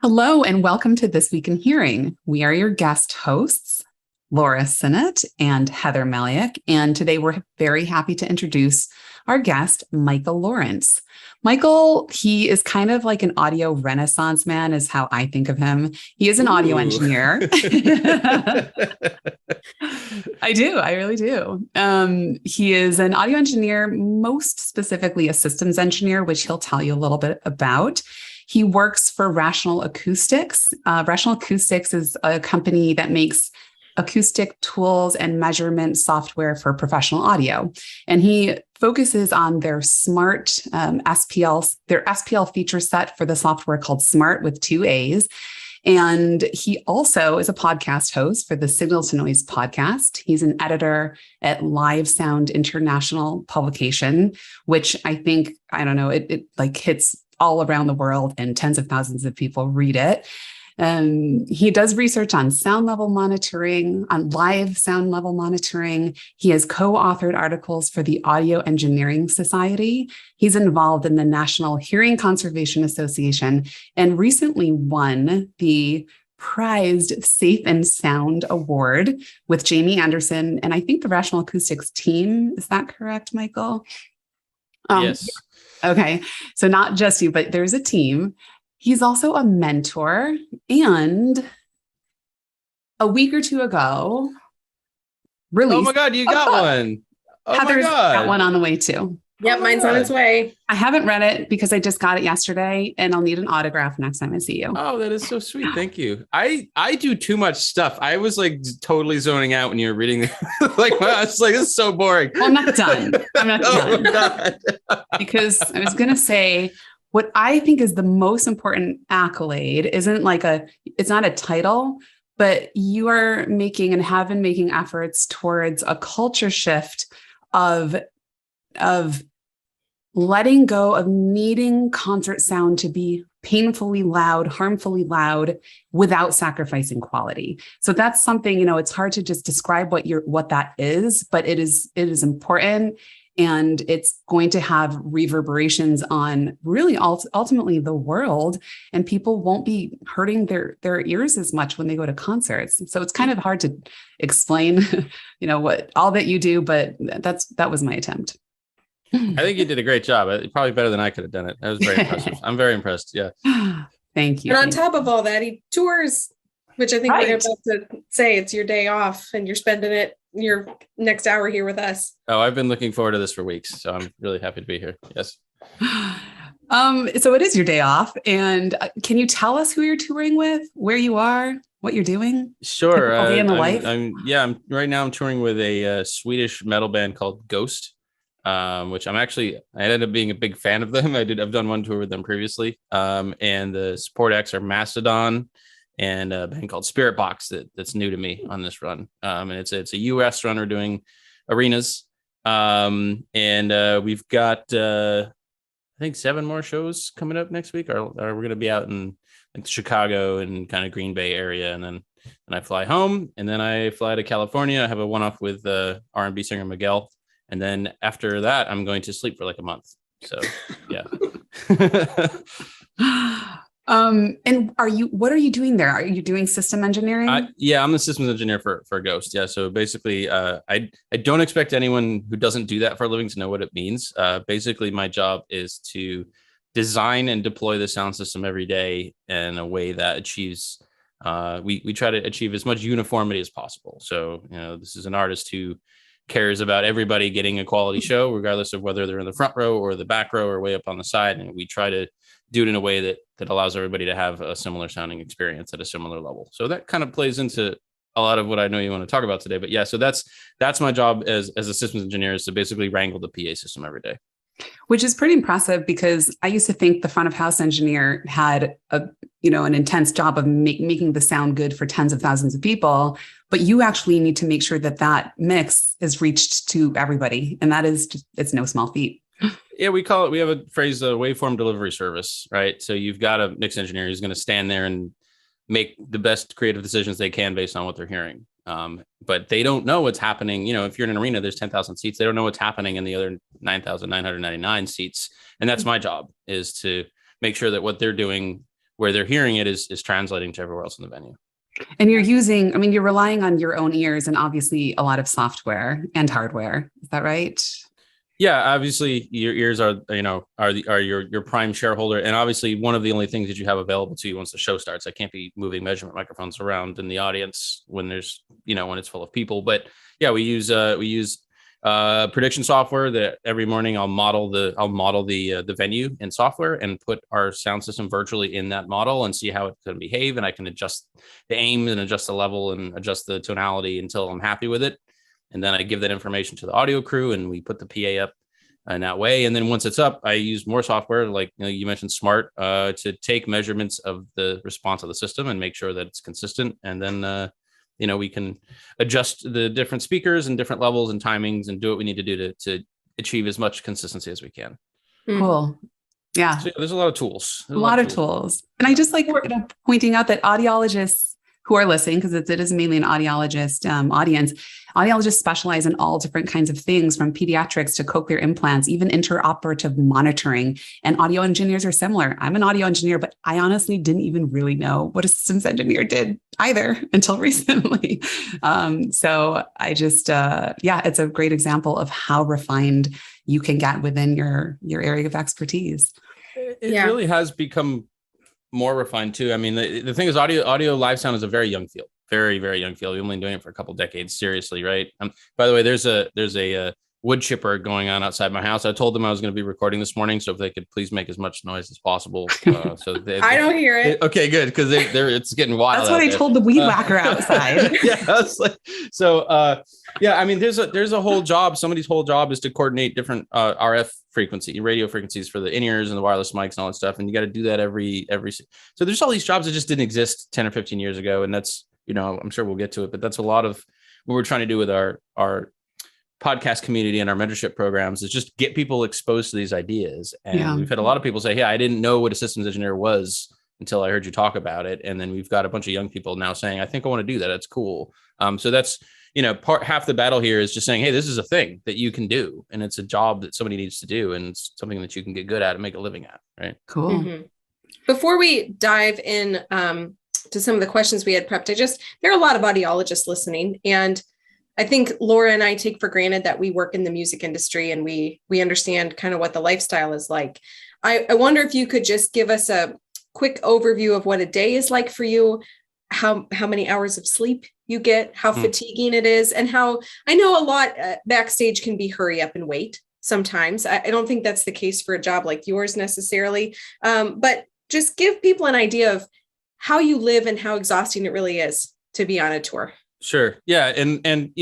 Hello, and welcome to This Week in Hearing. We are your guest hosts, Laura Sinnott and Heather Malyuk. And today we're very happy to introduce our guest, Michael Lawrence. Michael, he is kind of like an audio renaissance man, is how I think of him. He is an audio engineer. I really do. He is an audio engineer, most specifically a systems engineer, which he'll tell you a little bit about. He works for Rational Acoustics. Rational Acoustics is a company that makes acoustic tools and measurement software for professional audio. And he focuses on their smart their SPL feature set for the software called Smart with 2 A's. And he also is a podcast host for the Signal to Noise podcast. He's an editor at Live Sound International publication, which I think, it like hits all around the world and tens of thousands of people read it. He does research on sound level monitoring, on live sound level monitoring. He has co-authored articles for the Audio Engineering Society. He's involved in the National Hearing Conservation Association and recently won the prized Safe and Sound Award with Jamie Anderson and I think the Rational Acoustics team. Is that correct, Michael? Yes. Okay. So not just you, but there's a team. He's also a mentor. And a week or two ago, released. Oh my God, you got one. Oh Heather's my God. got one on the way too. Yep, mine's on its way. I haven't read it because I just got it yesterday and I'll need an autograph next time I see you. Oh, that is so sweet. Thank you. I do too much stuff. I was like totally zoning out when you were reading. Like, I was like, this is so boring. Well, I'm not done. I'm not Oh, done. God. Because I was going to say, what I think is the most important accolade it's not a title, but you are making and have been making efforts towards a culture shift of letting go of needing concert sound to be painfully loud, harmfully loud without sacrificing quality. So that's something, it's hard to just describe what that is, but it is important. And it's going to have reverberations on really ultimately the world, and people won't be hurting their ears as much when they go to concerts. So it's kind of hard to explain, what all that you do, but that was my attempt. I think you did a great job. Probably better than I could have done it. That was very impressive. I'm very impressed. Yeah. Thank you. And on top of all that, he tours, which I think Right. we're about to say it's your day off and you're spending your next hour here with us. Oh, I've been looking forward to this for weeks. So I'm really happy to be here. Yes. So it is your day off. And can you tell us who you're touring with, where you are, what you're doing? Sure. Typical day in the life? Right now I'm touring with a Swedish metal band called Ghost. Which I ended up being a big fan of them. I've done one tour with them previously. And the support acts are Mastodon and a band called Spirit Box that's new to me on this run. And it's a US run. We're doing arenas. And we've got, I think 7 more shows coming up next week. Or we're going to be out in like Chicago and kind of Green Bay area. And then I fly home and then I fly to California. I have a one-off with R&B singer Miguel. And then after that, I'm going to sleep for like a month. So, yeah. And what are you doing there? Are you doing system engineering? I'm the systems engineer for Ghost. Yeah. So basically, I don't expect anyone who doesn't do that for a living to know what it means. Basically, my job is to design and deploy the sound system every day in a way that achieves, we try to achieve as much uniformity as possible. So, this is an artist who cares about everybody getting a quality show, regardless of whether they're in the front row or the back row or way up on the side. And we try to do it in a way that allows everybody to have a similar sounding experience at a similar level. So that kind of plays into a lot of what I know you want to talk about today. But yeah, so that's my job as a systems engineer, is to basically wrangle the PA system every day. Which is pretty impressive, because I used to think the front of house engineer had an intense job of making the sound good for tens of thousands of people, but you actually need to make sure that mix is reached to everybody. And that is it's no small feat. Yeah, we have a phrase, waveform delivery service, right? So you've got a mix engineer who's going to stand there and make the best creative decisions they can based on what they're hearing. But they don't know what's happening. If you're in an arena, there's 10,000 seats. They don't know what's happening in the other 9,999 seats. And that's my job, is to make sure that what they're doing where they're hearing it is translating to everywhere else in the venue. And you're relying on your own ears and obviously a lot of software and hardware. Is that right? Yeah, obviously your ears are your prime shareholder. And obviously one of the only things that you have available to you once the show starts. I can't be moving measurement microphones around in the audience when there's, when it's full of people. But yeah, we use prediction software that every morning I'll model the venue in software and put our sound system virtually in that model and see how it's going to behave. And I can adjust the aim and adjust the level and adjust the tonality until I'm happy with it. And then I give that information to the audio crew and we put the PA up in that way. And then once it's up, I use more software, like you mentioned Smart, to take measurements of the response of the system and make sure that it's consistent. And then we can adjust the different speakers and different levels and timings and do what we need to do to achieve as much consistency as we can. Cool. Yeah. So there's a lot of tools. A lot of tools. And I just like pointing out that audiologists who are listening, because it is mainly an audiologist audience, audiologists specialize in all different kinds of things, from pediatrics to cochlear implants, even interoperative monitoring. And audio engineers are similar. I'm an audio engineer, but I honestly didn't even really know what a systems engineer did either until recently. So I just, it's a great example of how refined you can get within your area of expertise. It really has become more refined too. I mean, the thing is, audio live sound is a very young field, very, very young field. We've only been doing it for a couple decades, seriously, right? By the way, there's a wood chipper going on outside my house. I told them I was going to be recording this morning, so if they could please make as much noise as possible. So I don't hear it. Okay, good, because it's getting wild. That's what I told the weed whacker outside. Yeah, I was like, so I mean, there's a whole job. Somebody's whole job is to coordinate different RF radio frequencies for the in-ears and the wireless mics and all that stuff. And you got to do that every. So there's all these jobs that just didn't exist 10 or 15 years ago. And that's, I'm sure we'll get to it, but that's a lot of what we're trying to do with our podcast community and our mentorship programs, is just get people exposed to these ideas. And we've had a lot of people say, hey, I didn't know what a systems engineer was until I heard you talk about it. And then we've got a bunch of young people now saying, I think I want to do that. That's cool. So that's, half the battle here is just saying, hey, this is a thing that you can do. And it's a job that somebody needs to do. And it's something that you can get good at and make a living at. Right. Cool. Mm-hmm. Before we dive in to some of the questions we had prepped, there are a lot of audiologists listening. And I think Laura and I take for granted that we work in the music industry and we understand kind of what the lifestyle is like. I wonder if you could just give us a quick overview of what a day is like for you, how many hours of sleep you get, how fatiguing it is, and how I know a lot backstage can be hurry up and wait sometimes. I don't think that's the case for a job like yours necessarily, but just give people an idea of how you live and how exhausting it really is to be on a tour. Sure. Yeah. And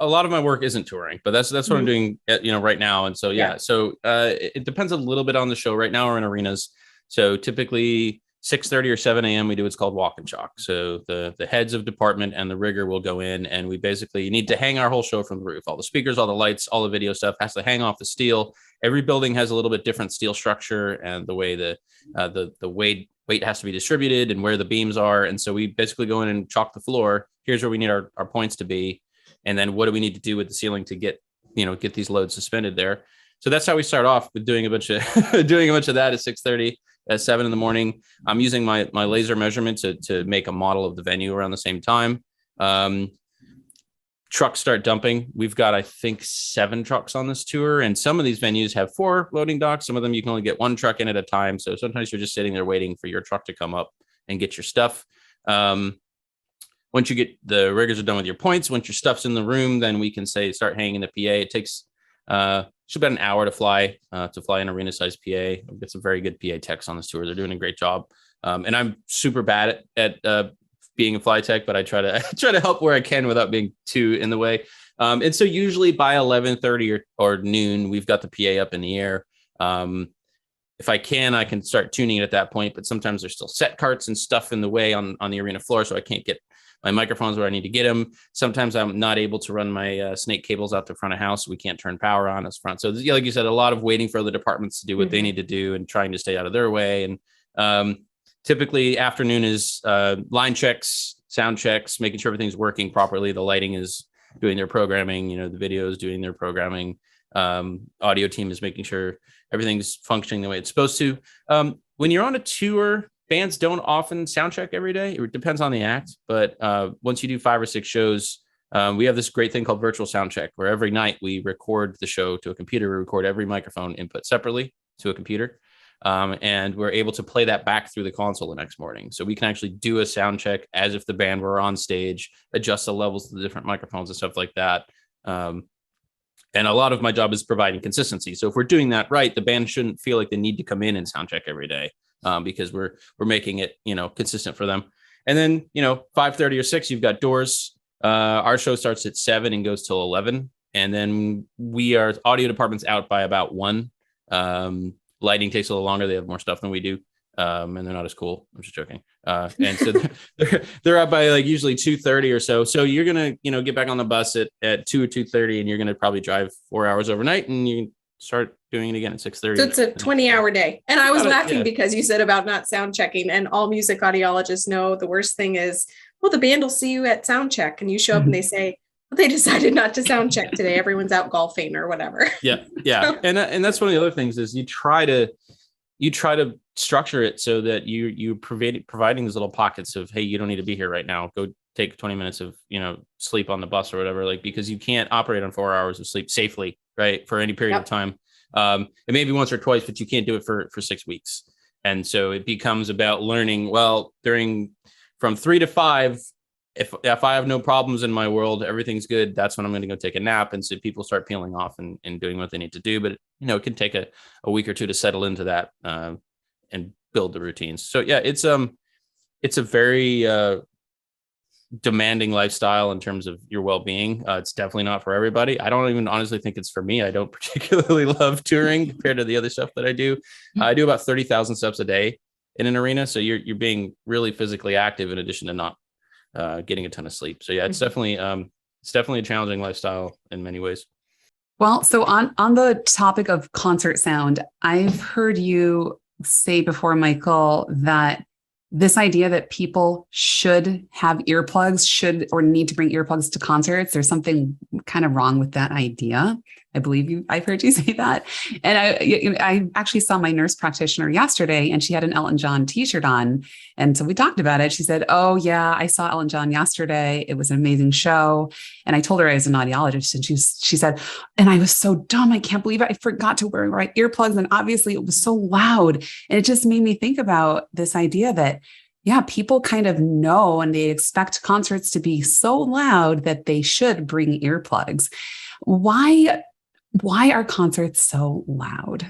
a lot of my work isn't touring, but that's what I'm doing right now. And so, so it depends a little bit on the show. Right now we're in arenas. So typically 6:30 or 7 a.m. we do what's called walk and chalk. So the heads of department and the rigger will go in, and we basically need to hang our whole show from the roof. All the speakers, all the lights, all the video stuff has to hang off the steel. Every building has a little bit different steel structure and the way the weight has to be distributed and where the beams are. And so we basically go in and chalk the floor. Here's where we need our points to be. And then what do we need to do with the ceiling to get these loads suspended there? So that's how we start off with doing a bunch of that at 6:30. At 7 in the morning. I'm using my laser measurement to make a model of the venue around the same time. Trucks start dumping. We've got, I think, 7 trucks on this tour. And some of these venues have 4 loading docks. Some of them you can only get 1 truck in at a time. So sometimes you're just sitting there waiting for your truck to come up and get your stuff. Once you get the riggers are done with your points, once your stuff's in the room, then we can start hanging the PA. It takes it's about an hour to fly an arena size PA. We've got some very good PA techs on this tour. They're doing a great job. And I'm super bad at being a fly tech, but I try to help where I can without being too in the way. And so usually by 11:30 or noon, we've got the PA up in the air. If I can start tuning it at that point, but sometimes there's still set carts and stuff in the way on the arena floor. So I can't get my microphones where I need to get them. Sometimes I'm not able to run my snake cables out the front of house. We can't turn power on as front. So like you said, a lot of waiting for other departments to do what they need to do and trying to stay out of their way. And typically afternoon is line checks, sound checks, making sure everything's working properly. The lighting is doing their programming, the video is doing their programming. Audio team is making sure everything's functioning the way it's supposed to. When you're on a tour, bands don't often sound check every day. It depends on the act, but once you do 5 or 6 shows, we have this great thing called virtual sound check, where every night we record the show to a computer. We record every microphone input separately to a computer. And we're able to play that back through the console the next morning. So we can actually do a sound check as if the band were on stage, adjust the levels to the different microphones and stuff like that. And a lot of my job is providing consistency. So if we're doing that right, the band shouldn't feel like they need to come in and sound check every day, because we're making it, consistent for them. And then, 5:30 or 6, you've got doors. Our show starts at 7 and goes till 11. And then audio department's out by about 1. Lighting takes a little longer. They have more stuff than we do. And they're not as cool. I'm just joking. And so they're out by like usually 2:30 or so. So you're going to, get back on the bus at 2 or 2:30, and you're going to probably drive 4 hours overnight, and you can start doing it again at 6:30. So it's a 20-hour day. And I was laughing because you said about not sound checking, and all music audiologists know the worst thing is, well, the band will see you at sound check, and you show up and they say, well, they decided not to sound check today. Everyone's out golfing or whatever. Yeah. And that's one of the other things is you try to structure it so that you providing these little pockets of, hey, you don't need to be here right now. Go take 20 minutes of, sleep on the bus or whatever, like, because you can't operate on 4 hours of sleep safely, right, for any period of time. It may be once or twice, but you can't do it for 6 weeks. And so it becomes about learning, well, from 3 to 5, if I have no problems in my world, everything's good, that's when I'm going to go take a nap. And so people start peeling off and doing what they need to do. But, it can take a week or two to settle into that and build the routines. So, yeah, it's a very demanding lifestyle in terms of your well-being. It's definitely not for everybody. I don't even honestly think it's for me. I don't particularly love touring compared to the other stuff that I do. I do about 30,000 steps a day in an arena. So you're being really physically active in addition to not getting a ton of sleep. So yeah, it's definitely a challenging lifestyle in many ways. Well, so on the topic of concert sound, I've heard you say before, Michael, that this idea that people should have earplugs, or need to bring earplugs to concerts, there's something kind of wrong with that idea. I believe I've heard you say that. And I actually saw my nurse practitioner yesterday, and she had an Elton John t-shirt on. And so we talked about it. She said, oh yeah, I saw Elton John yesterday. It was an amazing show. And I told her I was an audiologist, and she said, and I was so dumb. I can't believe I forgot to wear my earplugs. And obviously it was so loud. And it just made me think about this idea that, yeah, people kind of know, and they expect concerts to be so loud that they should bring earplugs. Why are concerts so loud?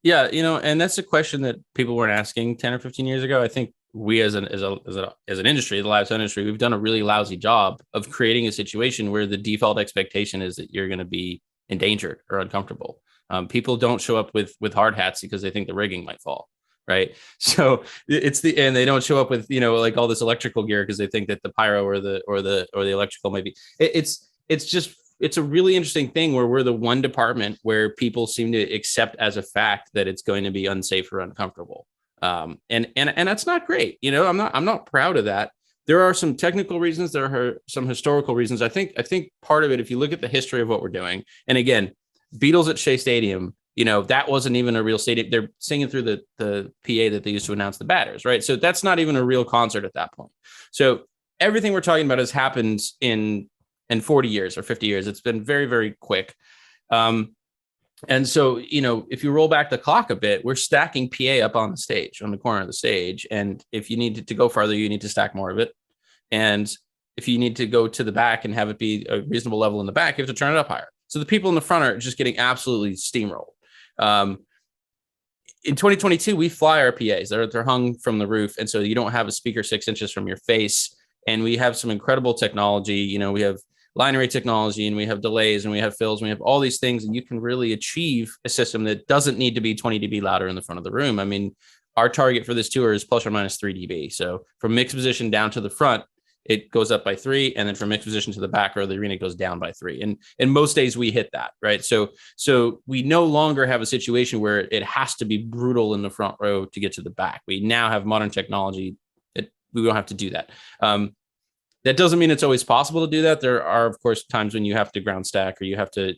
Yeah, and that's a question that people weren't asking 10 or 15 years ago. I think we as an industry, the live sound industry, we've done a really lousy job of creating a situation where the default expectation is that you're going to be endangered or uncomfortable. People don't show up with hard hats because they think the rigging might fall. Right. So and they don't show up with, like all this electrical gear because they think that the pyro or the electrical maybe it's a really interesting thing where we're the one department where people seem to accept as a fact that it's going to be unsafe or uncomfortable. And that's not great. I'm not proud of that. There are some technical reasons. There are some historical reasons. I think part of it, if you look at the history of what we're doing, and again, Beatles at Shea Stadium, that wasn't even a real stadium. They're singing through the PA that they used to announce the batters, right? So that's not even a real concert at that point. So everything we're talking about has happened in 40 years or 50 years. It's been very, very quick. And so, if you roll back the clock a bit, we're stacking PA up on the stage, on the corner of the stage. And if you need to go farther, you need to stack more of it. And if you need to go to the back and have it be a reasonable level in the back, you have to turn it up higher. So the people in the front are just getting absolutely steamrolled. In 2022, we fly our PAs. They're hung from the roof. And so you don't have a speaker 6 inches from your face. And we have some incredible technology. We have line array technology, and we have delays, and we have fills, and we have all these things. And you can really achieve a system that doesn't need to be 20 dB louder in the front of the room. I mean, our target for this tour is plus or minus 3 dB. So from mix position down to the front, it goes up by 3. And then from mix position to the back or the arena, it goes down by 3. And most days we hit that, right? So we no longer have a situation where it has to be brutal in the front row to get to the back. We now have modern technology that we don't have to do that. That doesn't mean it's always possible to do that. There are, of course, times when you have to ground stack, or you have to,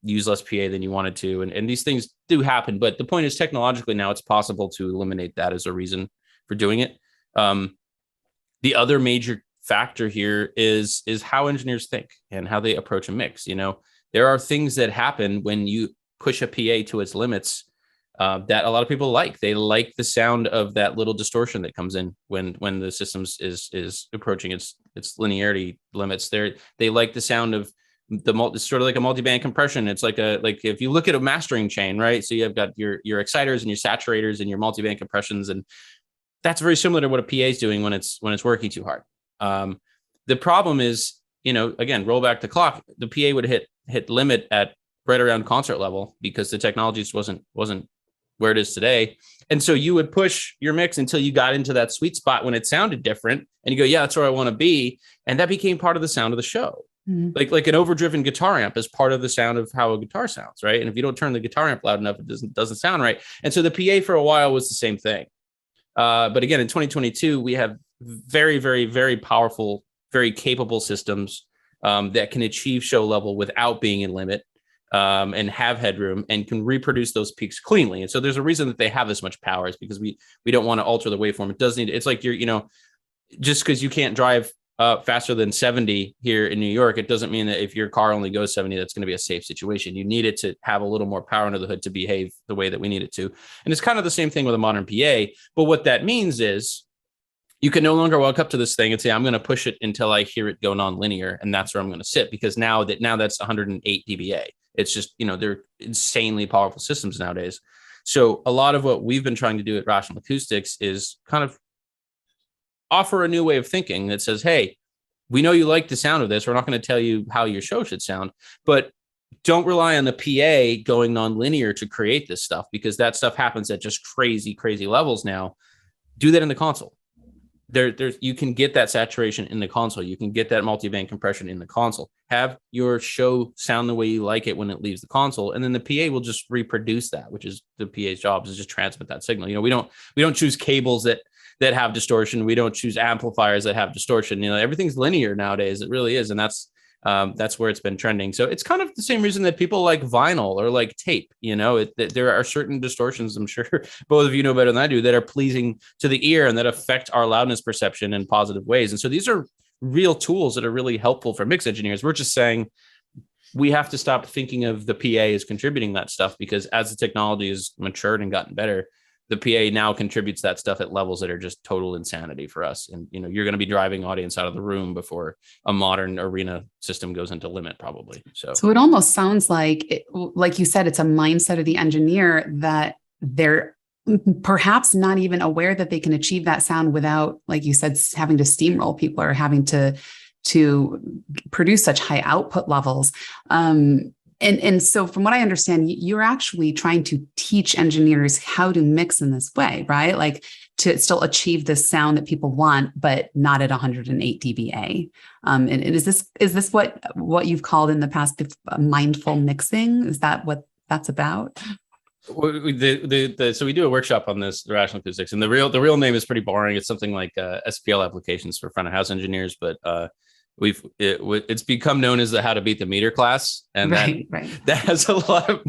use less PA than you wanted to. And these things do happen. But the point is, technologically now it's possible to eliminate that as a reason for doing it. The other major factor here is how engineers think and how they approach a mix. There are things that happen when you push a PA to its limits that a lot of people like. They like the sound of that little distortion that comes in when the system is approaching its linearity limits. They like the sound of it's sort of like a multi-band compression. It's like if you look at a mastering chain, right? So you've got your exciters and your saturators and your multi-band compressions, and that's very similar to what a PA is doing when it's working too hard. The problem is, again, roll back the clock. The PA would hit limit at right around concert level because the technology just wasn't where it is today. And so you would push your mix until you got into that sweet spot when it sounded different, and you go, yeah, that's where I want to be. And that became part of the sound of the show. Mm-hmm. Like an overdriven guitar amp is part of the sound of how a guitar sounds, right? And if you don't turn the guitar amp loud enough, it doesn't sound right. And so the PA for a while was the same thing. But again, in 2022, we have very, very, very powerful, very capable systems that can achieve show level without being in limit, and have headroom and can reproduce those peaks cleanly. And so there's a reason that they have this much power, is because we don't want to alter the waveform. It does need, it's like just because you can't drive faster than 70 here in New York, it doesn't mean that if your car only goes 70, that's going to be a safe situation. You need it to have a little more power under the hood to behave the way that we need it to. And it's kind of the same thing with a modern PA. But what that means is you can no longer walk up to this thing and say, I'm going to push it until I hear it go non-linear, and that's where I'm going to sit, because now that's 108 dBA. It's just, they're insanely powerful systems nowadays. So a lot of what we've been trying to do at Rational Acoustics is kind of offer a new way of thinking that says, hey, we know you like the sound of this. We're not going to tell you how your show should sound, but don't rely on the PA going non-linear to create this stuff, because that stuff happens at just crazy, crazy levels now. Do that in the console. You can get that saturation in the console. You can get that multi-band compression in the console. Have your show sound the way you like it when it leaves the console, and then the PA will just reproduce that, which is the PA's job, is just transmit that signal. We don't choose cables that have distortion. We don't choose amplifiers that have distortion. Everything's linear nowadays. It really is, and that's where it's been trending. So it's kind of the same reason that people like vinyl or like tape. There are certain distortions, I'm sure both of you know better than I do, that are pleasing to the ear and that affect our loudness perception in positive ways. And so these are real tools that are really helpful for mix engineers. We're just saying we have to stop thinking of the PA as contributing that stuff, because as the technology has matured and gotten better, the PA now contributes that stuff at levels that are just total insanity for us. And, you're going to be driving audience out of the room before a modern arena system goes into limit, probably. So it almost sounds like, like you said, it's a mindset of the engineer that they're perhaps not even aware that they can achieve that sound without, like you said, having to steamroll people or having to produce such high output levels. And so from what I understand, you're actually trying to teach engineers how to mix in this way, right? Like to still achieve this sound that people want, but not at 108 dBA. And is this what you've called in the past mindful mixing? Is that what that's about? So we do a workshop on this, the Rational Acoustics, and the real name is pretty boring. It's something like SPL applications for front of house engineers, but it's become known as the How to Beat the Meter class, and that has a lot of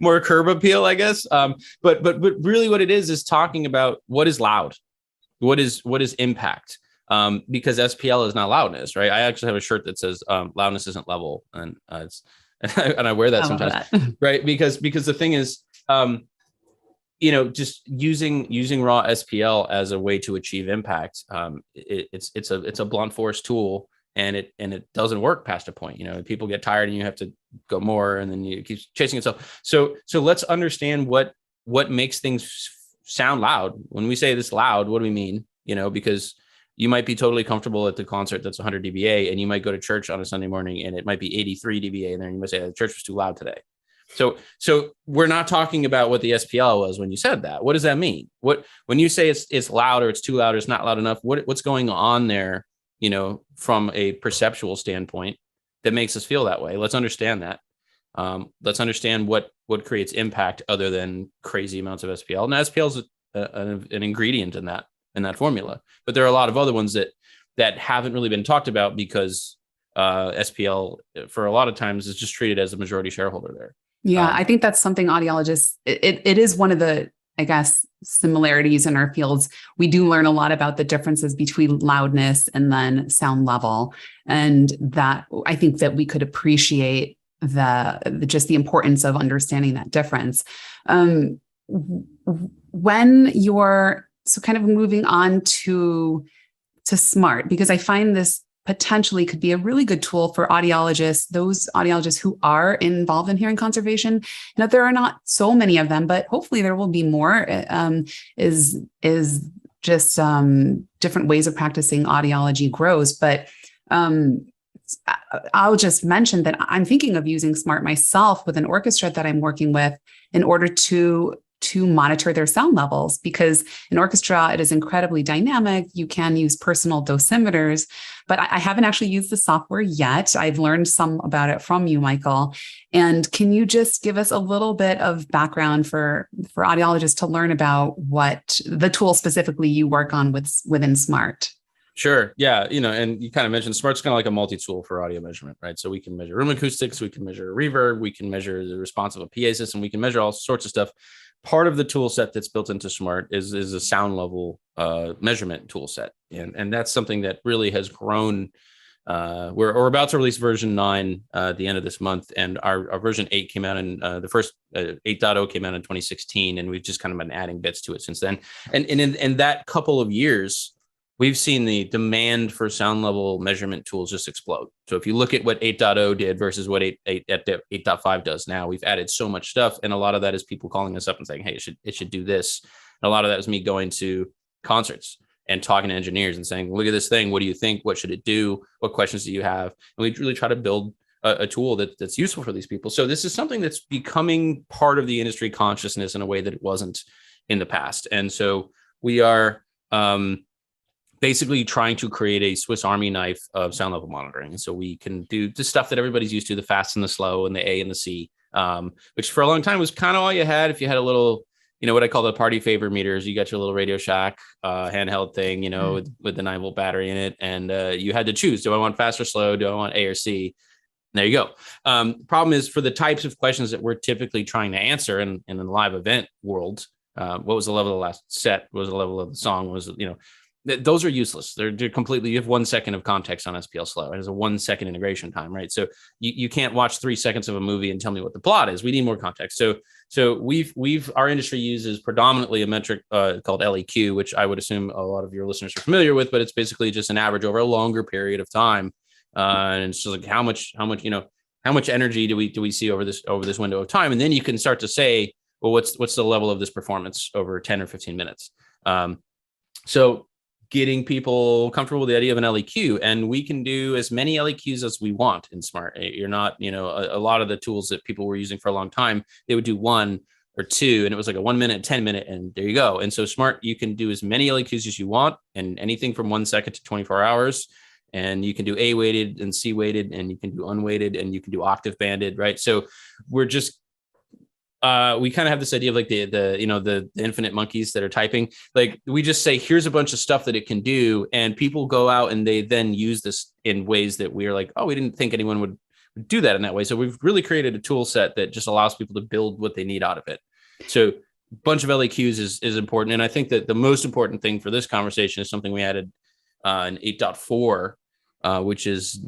more curb appeal, I guess. But really, what it is talking about what is loud, what is impact, because SPL is not loudness, right? I actually have a shirt that says loudness isn't level, and and I wear that sometimes, right? Because the thing is, just using raw SPL as a way to achieve impact, it's a blunt force tool. And it doesn't work past a point. People get tired and you have to go more, and then you keep chasing itself. So let's understand what makes things sound loud. When we say this loud, what do we mean? Because you might be totally comfortable at the concert that's 100 dBA, and you might go to church on a Sunday morning and it might be 83 dBA, and then you might say the church was too loud today. So we're not talking about what the SPL was when you said that. What does that mean? When you say it's loud or it's too loud or it's not loud enough, what's going on there? From a perceptual standpoint that makes us feel that way. Let's understand that. Let's understand what creates impact other than crazy amounts of SPL. Now, SPL is an ingredient in that formula, but there are a lot of other ones that haven't really been talked about because SPL for a lot of times is just treated as a majority shareholder there. Yeah, I think that's something audiologists, it is one of the, I guess, similarities in our fields. We do learn a lot about the differences between loudness and then sound level. And that I think that we could appreciate just the importance of understanding that difference. When you're kind of moving on to SMART, because I find this potentially could be a really good tool for audiologists, those audiologists who are involved in hearing conservation. There are not so many of them, but hopefully there will be more. Is just different ways of practicing audiology grows. But I'll just mention that I'm thinking of using SMART myself with an orchestra that I'm working with in order to monitor their sound levels, because in orchestra, it is incredibly dynamic. You can use personal dosimeters, but I haven't actually used the software yet. I've learned some about it from you, Michael. And can you just give us a little bit of background for audiologists to learn about what the tool specifically you work on within SMART? Sure. Yeah. And you kind of mentioned SMART's kind of like a multi-tool for audio measurement, right? So we can measure room acoustics, we can measure reverb, we can measure the response of a PA system, we can measure all sorts of stuff. Part of the tool set that's built into SMART is a sound level measurement tool set. And that's something that really has grown. We're about to release version 9 at the end of this month. And our version 8 came out in the first 8.0 came out in 2016. And we've just kind of been adding bits to it since then. And in that couple of years, we've seen the demand for sound level measurement tools just explode. So if you look at what 8.0 did versus what 8.5 does now, we've added so much stuff. And a lot of that is people calling us up and saying, hey, it should do this. And a lot of that was me going to concerts and talking to engineers and saying, look at this thing. What do you think? What should it do? What questions do you have? And we really try to build a tool that's useful for these people. So this is something that's becoming part of the industry consciousness in a way that it wasn't in the past. And so we are, basically trying to create a Swiss Army knife of sound level monitoring. So we can do the stuff that everybody's used to, the fast and the slow and the A and the C, which for a long time was kind of all you had. If you had a little, what I call the party favor meters, you got your little Radio Shack handheld thing, with the 9-volt battery in it. And you had to choose, do I want fast or slow? Do I want A or C? There you go. Problem is, for the types of questions that we're typically trying to answer in the live event world, what was the level of the last set? What was the level of the song? Those are useless. They're completely, you have 1 second of context on SPL slow. It has a 1 second integration time, right? So you can't watch 3 seconds of a movie and tell me what the plot is. We need more context. So our industry uses predominantly a metric called LEQ, which I would assume a lot of your listeners are familiar with, but it's basically just an average over a longer period of time. And it's just like how much energy do we see over this window of time? And then you can start to say, well, what's the level of this performance over 10 or 15 minutes? So getting people comfortable with the idea of an LEQ, and we can do as many LEQs as we want in SMART. You're not, a lot of the tools that people were using for a long time, they would do 1 or 2, and it was like a 1 minute, 10 minute, and there you go. And so SMART, you can do as many LEQs as you want, and anything from 1 second to 24 hours. And you can do A weighted and C weighted, and you can do unweighted, and you can do octave banded, right? So we're just, we kind of have this idea of like the infinite monkeys that are typing. Like we just say, here's a bunch of stuff that it can do, and people go out and they then use this in ways that we're like, oh, we didn't think anyone would do that in that way. So we've really created a tool set that just allows people to build what they need out of it. So a bunch of LEQs is important. And I think that the most important thing for this conversation is something we added in 8.4, which is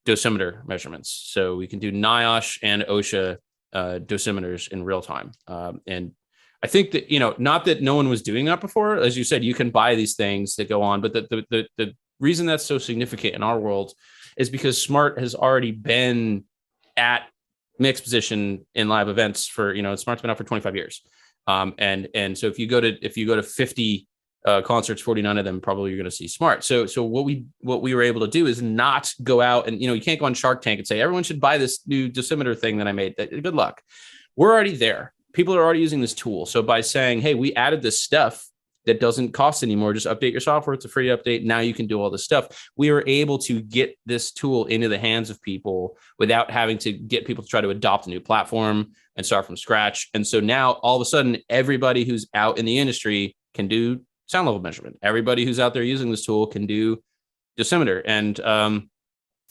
dosimeter measurements. So we can do NIOSH and OSHA dosimeters in real time. And I think that, not that no one was doing that before. As you said, you can buy these things that go on, but the reason that's so significant in our world is because SMART has already been at mixed position in live events for, SMART's been out for 25 years. And so if you go to 50 concerts, 49 of them, probably you're going to see SMART. So what we were able to do is not go out and, you can't go on Shark Tank and say, everyone should buy this new dosimeter thing that I made. Good luck. We're already there. People are already using this tool. So by saying, hey, we added this stuff that doesn't cost anymore, just update your software. It's a free update. Now you can do all this stuff. We were able to get this tool into the hands of people without having to get people to try to adopt a new platform and start from scratch. And so now all of a sudden, everybody who's out in the industry can do sound level measurement. Everybody who's out there using this tool can do dosimeter. And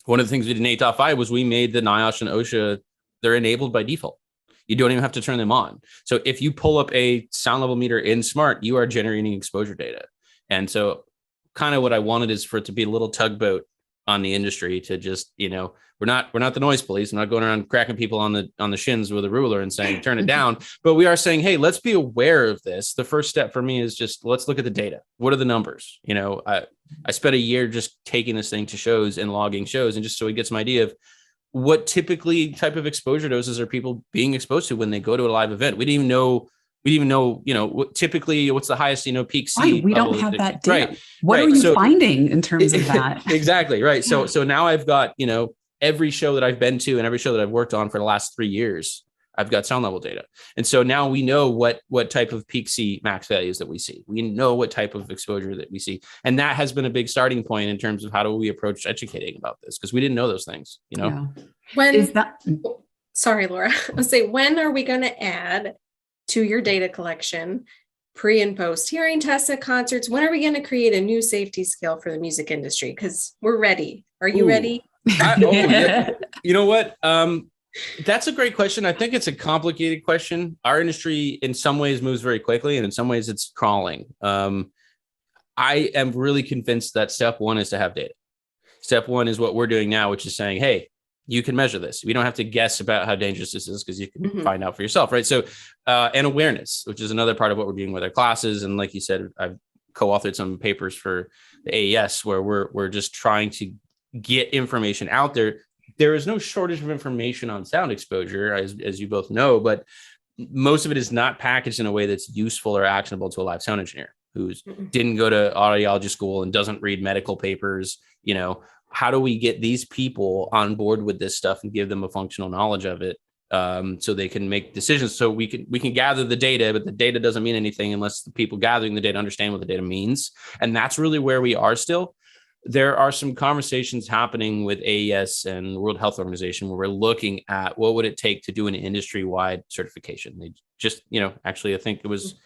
One of the things we did in 8.5 was we made the NIOSH and OSHA, they're enabled by default. You don't even have to turn them on. So if you pull up a sound level meter in Smart, you are generating exposure data. And so kind of what I wanted is for it to be a little tugboat on the industry to just, we're not the noise police. I'm not going around cracking people on the shins with a ruler and saying, turn it down. But we are saying, hey, let's be aware of this. The first step for me is just, let's look at the data. What are the numbers? I spent a year just taking this thing to shows and logging shows. And just so we get some idea of what typically type of exposure doses are people being exposed to when they go to a live event. We didn't even know, typically what's the highest, peak C. Right. We don't have that data. Right. What are you finding in terms of that? Exactly. Right. So now I've got, every show that I've been to and every show that I've worked on for the last 3 years, I've got sound level data. And so now we know what type of peak C max values that we see. We know what type of exposure that we see. And that has been a big starting point in terms of how do we approach educating about this? Because we didn't know those things, Yeah. Sorry, Laura, I'll say, when are we going to add to your data collection pre and post hearing tests at concerts? When are we going to create a new safety skill for the music industry? Because we're ready. Are you ready? Yeah. You know what? That's a great question. I think it's a complicated question. Our industry in some ways moves very quickly and in some ways it's crawling. I am really convinced that step one is to have data. Step one is what we're doing now, which is saying, hey, you can measure this. We don't have to guess about how dangerous this is because you can find out for yourself, right? So, and awareness, which is another part of what we're doing with our classes. And like you said, I've co-authored some papers for the AES where we're just trying to get information out there. There is no shortage of information on sound exposure, as you both know, but most of it is not packaged in a way that's useful or actionable to a live sound engineer who didn't go to audiology school and doesn't read medical papers. How do we get these people on board with this stuff and give them a functional knowledge of it so they can make decisions? So we can gather the data, but the data doesn't mean anything unless the people gathering the data understand what the data means. And that's really where we are still. There are some conversations happening with AES and the World Health Organization where we're looking at what would it take to do an industry-wide certification. They just, actually, I think it was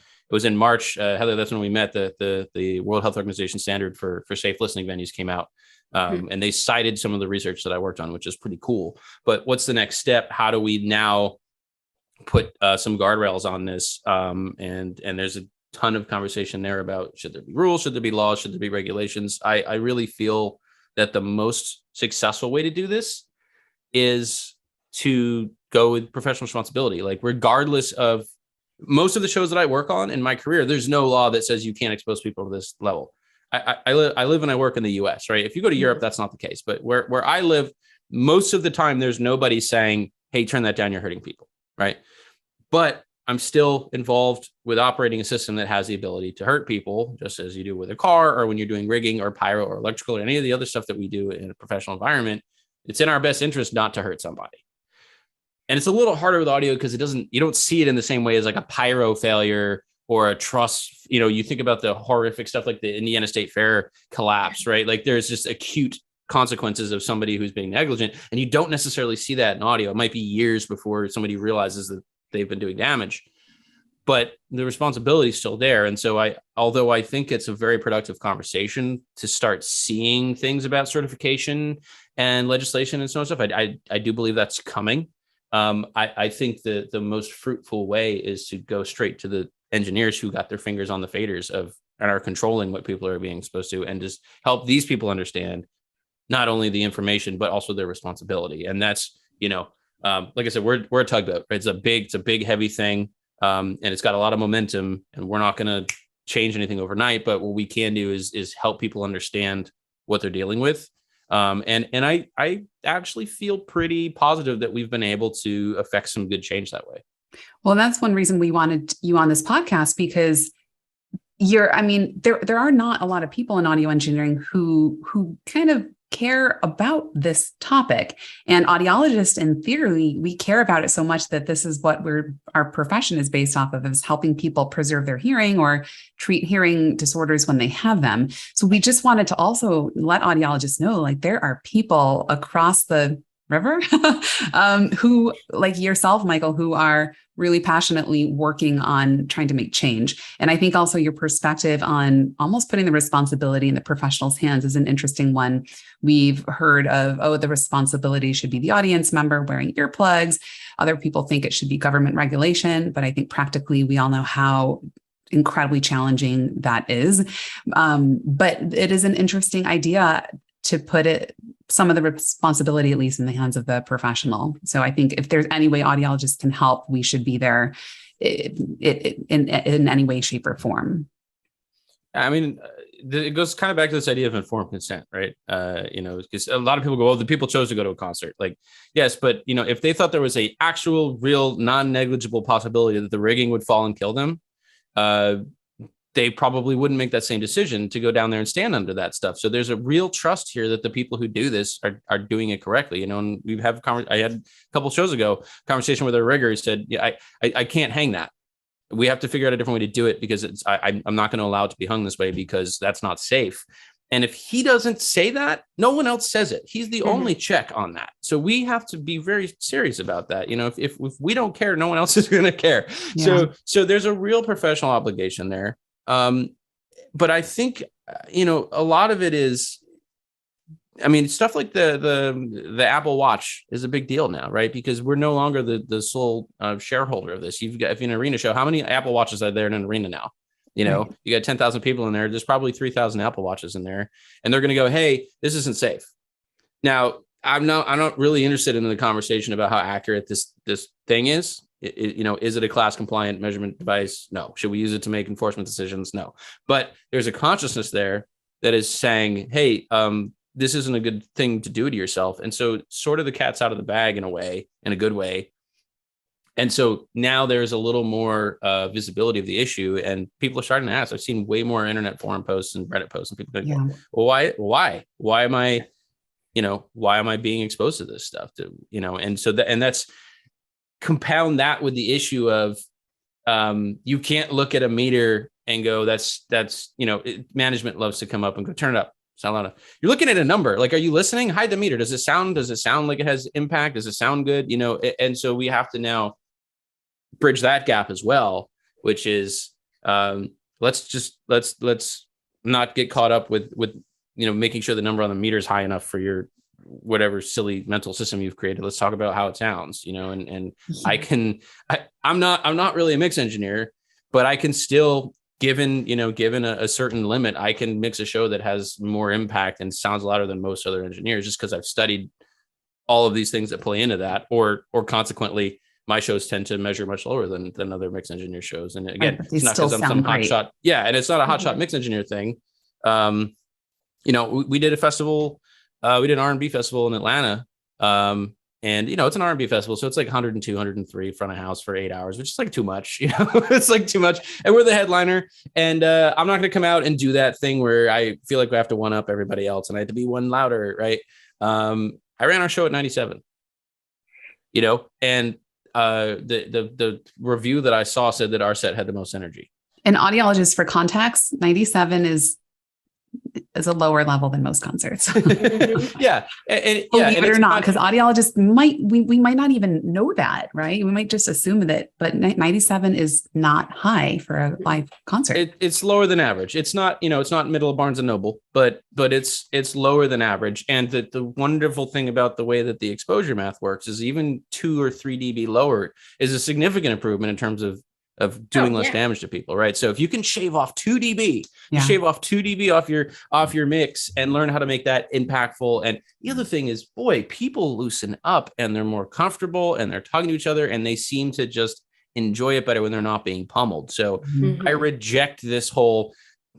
in March, Heather, that's when we met. The World Health Organization standard for safe listening venues came out. And they cited some of the research that I worked on, which is pretty cool. But what's the next step? How do we now put some guardrails on this? And there's a ton of conversation there about should there be rules, should there be laws, should there be regulations? I really feel that the most successful way to do this is to go with professional responsibility. Like regardless of most of the shows that I work on in my career, there's no law that says you can't expose people to this level. I live and I work in the US, right? If you go to Europe, that's not the case. But where I live, most of the time, there's nobody saying, hey, turn that down, you're hurting people, right? But I'm still involved with operating a system that has the ability to hurt people, just as you do with a car or when you're doing rigging or pyro or electrical or any of the other stuff that we do in a professional environment. It's in our best interest not to hurt somebody. And it's a little harder with audio because you don't see it in the same way as like a pyro failure or a truss. You think about the horrific stuff like the Indiana State Fair collapse, right? Like there's just acute consequences of somebody who's being negligent. And you don't necessarily see that in audio. It might be years before somebody realizes that they've been doing damage, but the responsibility is still there. And so although I think it's a very productive conversation to start seeing things about certification and legislation and so on stuff, I do believe that's coming. I think the most fruitful way is to go straight to the engineers who got their fingers on the faders and are controlling what people are being exposed to, and just help these people understand not only the information, but also their responsibility. And that's, like I said, we're a tugboat, right? It's a big, heavy thing. And it's got a lot of momentum, and we're not going to change anything overnight, but what we can do is help people understand what they're dealing with. And I actually feel pretty positive that we've been able to affect some good change that way. Well, that's one reason we wanted you on this podcast, because there are not a lot of people in audio engineering who kind of care about this topic. And audiologists, in theory, we care about it so much that this is what our profession is based off of, is helping people preserve their hearing or treat hearing disorders when they have them. So we just wanted to also let audiologists know, like, there are people across the River, who, like yourself, Michael, who are really passionately working on trying to make change. And I think also your perspective on almost putting the responsibility in the professionals' hands is an interesting one. We've heard of, oh, the responsibility should be the audience member wearing earplugs. Other people think it should be government regulation, but I think practically we all know how incredibly challenging that is. But it is an interesting idea to put some of the responsibility, at least in the hands of the professional. So I think if there's any way audiologists can help, we should be there in any way, shape, or form. I mean, it goes kind of back to this idea of informed consent, right? Because a lot of people go, oh, the people chose to go to a concert. Like, yes, but if they thought there was a actual, real, non-negligible possibility that the rigging would fall and kill them, they probably wouldn't make that same decision to go down there and stand under that stuff. So there's a real trust here that the people who do this are doing it correctly. And we have I had a couple shows ago conversation with a rigger who said, yeah, I can't hang that. We have to figure out a different way to do it because I'm not going to allow it to be hung this way because that's not safe. And if he doesn't say that, no one else says it. He's the only check on that. So we have to be very serious about that. If we don't care, no one else is going to care. Yeah. So there's a real professional obligation there. But I think, a lot of it is, stuff like the Apple Watch is a big deal now, right? Because we're no longer the sole shareholder of this. You've got, if you're in an arena show, how many Apple Watches are there in an arena now? Right. You got 10,000 people in there. There's probably 3,000 Apple Watches in there, and they're going to go, hey, this isn't safe. Now, I'm not really interested in the conversation about how accurate this thing is. Is it a class compliant measurement device? No. Should we use it to make enforcement decisions? No. But there's a consciousness there that is saying, hey, this isn't a good thing to do to yourself. And so sort of the cat's out of the bag in a good way. And so now there's a little more visibility of the issue, and people are starting to ask. I've seen way more internet forum posts and Reddit posts, and people go, well, why am I being exposed to this stuff? And so that's compound that with the issue of you can't look at a meter and go, that's management loves to come up and go, turn it up. It's not loud enough. You're looking at a number. Like, are you listening? Hide the meter. Does it sound like it has impact? Does it sound good? And so we have to now bridge that gap as well, which is let's not get caught up with making sure the number on the meter is high enough for your whatever silly mental system you've created. Let's talk about how it sounds, and I'm not really a mix engineer, but I can still, given a certain limit, I can mix a show that has more impact and sounds louder than most other engineers, just because I've studied all of these things that play into that, or consequently my shows tend to measure much lower than other mix engineer shows. And again, it's not because I'm some hotshot. Yeah. And it's not a hotshot mix engineer thing. We did a festival, we did an R&B festival in Atlanta. And it's an R&B festival, so it's like 102, 103 front of house for 8 hours, which is like too much. It's like too much. And we're the headliner, and I'm not going to come out and do that thing where I feel like we have to one up everybody else, and I had to be one louder, right? I ran our show at 97. And the review that I saw said that our set had the most energy. And audiologists, for context, 97 is a lower level than most concerts. Yeah. Believe it or not, because audiologists we might not even know that, right? We might just assume that, but 97 is not high for a live concert. It's lower than average. It's not, it's not middle of Barnes and Noble, but it's lower than average. And the wonderful thing about the way that the exposure math works is even 2 or 3 dB lower is a significant improvement in terms of doing less damage to people, right? So if you can shave off 2 dB, shave off 2 dB off your mix and learn how to make that impactful. And the other thing is, boy, people loosen up and they're more comfortable and they're talking to each other and they seem to just enjoy it better when they're not being pummeled. So I reject this whole,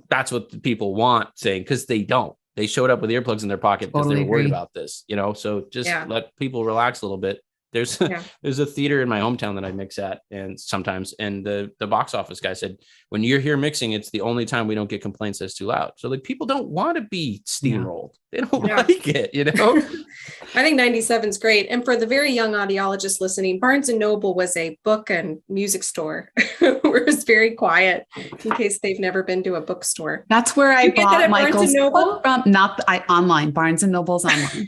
that's what the people want thing, because they don't. They showed up with earplugs in their pocket because they were worried about this, so just let people relax a little bit. There's a theater in my hometown that I mix at, and sometimes, and the box office guy said, when you're here mixing, it's the only time we don't get complaints that it's too loud. So like, people don't want to be steamrolled. They don't like it, I think 97 is great. And for the very young audiologists listening, Barnes and Noble was a book and music store where it's very quiet, in case they've never been to a bookstore. That's where I bought Michael's book from, online. Barnes and Noble's online.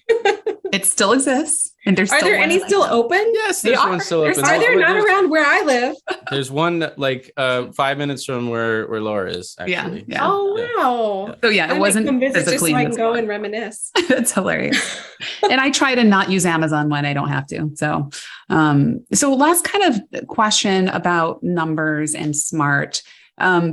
It still exists. And there's Are there any still open? Yes, there's one still open. Are there not around where I live? There's one like 5 minutes from where Laura is, actually. Yeah. Oh, wow. So yeah, it wasn't physically. Just so I can go and reminisce. That's hilarious. And I try to not use Amazon when I don't have to. So, so last kind of question about numbers and SMART.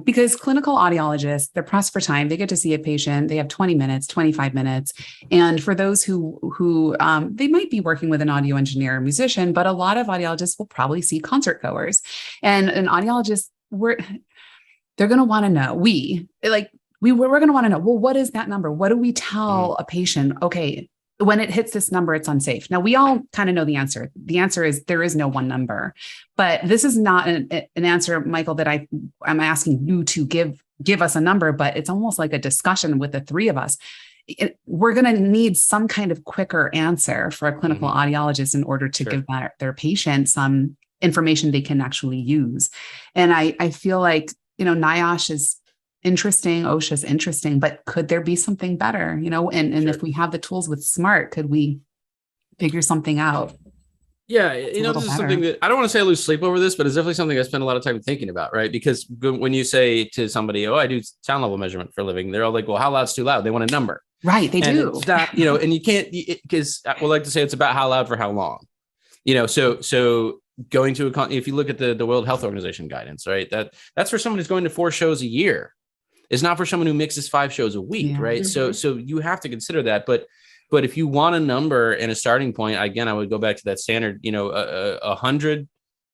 Because clinical audiologists, they're pressed for time. They get to see a patient. They have 20 minutes, 25 minutes. And for those who they might be working with an audio engineer or musician, but a lot of audiologists will probably see concert goers. And an audiologist, they're going to want to know, we're going to want to know, well, what is that number? What do we tell a patient? Okay, when it hits this number, it's unsafe. Now, we all kind of know the answer. The answer is there is no one number, but this is not an answer, Michael, that I'm asking you to give us a number, but it's almost like a discussion with the three of us. We're going to need some kind of quicker answer for a clinical audiologist in order to give their patient some information they can actually use. And I feel like, NIOSH is interesting, OSHA's interesting, but could there be something better, and if we have the tools with SMART, could we figure something out? Yeah. This is something that I don't want to say I lose sleep over this, but it's definitely something I spend a lot of time thinking about, right? Because when you say to somebody, oh, I do sound level measurement for a living, they're all like, well, how loud's too loud? They want a number. Right. They do. It's not, and you can't, because I would like to say it's about how loud for how long, so going to if you look at the World Health Organization guidance, right, that's for someone who's going to 4 shows a year. It's not for someone who mixes 5 shows a week, right? So you have to consider that. But if you want a number and a starting point, again, I would go back to that standard, 100